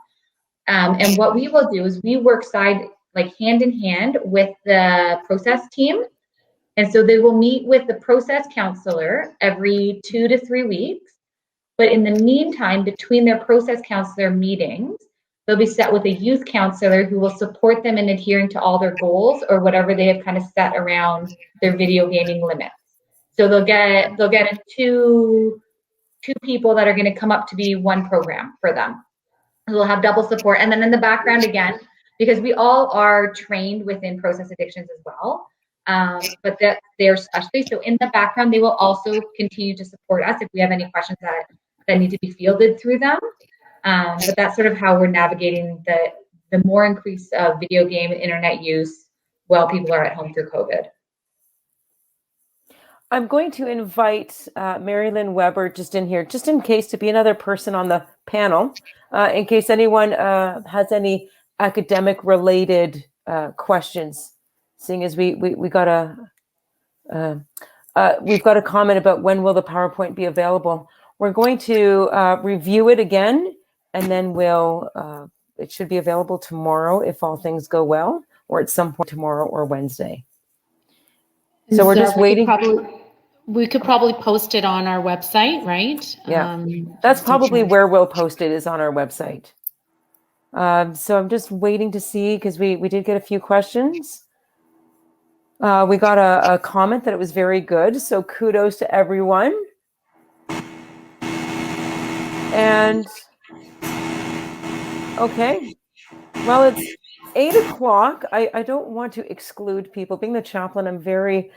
And what we will do is we work hand in hand with the process team. And so they will meet with the process counselor every 2 to 3 weeks. But in the meantime, between their process counselor meetings, they'll be set with a youth counselor who will support them in adhering to all their goals or whatever they have kind of set around their video gaming limits. So they'll get two people that are going to come up to be one program for them. They'll have double support. And then in the background again, because we all are trained within process addictions as well, but that they're specialists. So in the background, they will also continue to support us if we have any questions that need to be fielded through them. But that's sort of how we're navigating the more increase of video game and internet use while people are at home through COVID.
I'm going to invite Mary Lynn Weber just in here, just in case, to be another person on the panel, in case anyone has any academic related questions, seeing as we've got a comment about when will the PowerPoint be available. We're going to review it again, and then it should be available tomorrow if all things go well, or at some point tomorrow or Wednesday. So we're just waiting.
We could probably post it on our website, right?
Yeah, that's probably where we'll post it, is on our website. So I'm just waiting to see, because we did get a few questions. We got a comment that it was very good, so kudos to everyone. And okay, well, it's 8 o'clock. I don't want to exclude people. Being the chaplain, I'm very,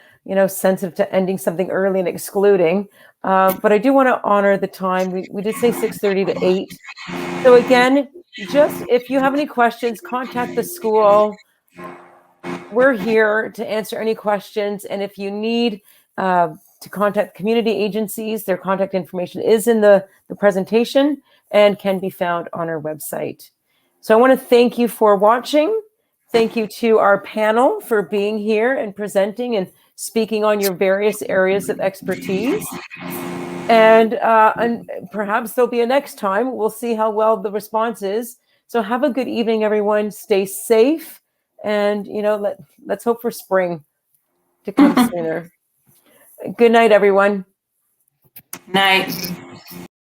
sensitive to ending something early and excluding. But I do want to honor the time. We did say 6:30 to 8. So again, just if you have any questions, contact the school. We're here to answer any questions. And if you need to contact community agencies, their contact information is in the presentation and can be found on our website. So I want to thank you for watching. Thank you to our panel for being here and presenting and speaking on your various areas of expertise. And perhaps there'll be a next time. We'll see how well the response is. So have a good evening, everyone. Stay safe. And, let's hope for spring to come sooner. Good night, everyone.
Night.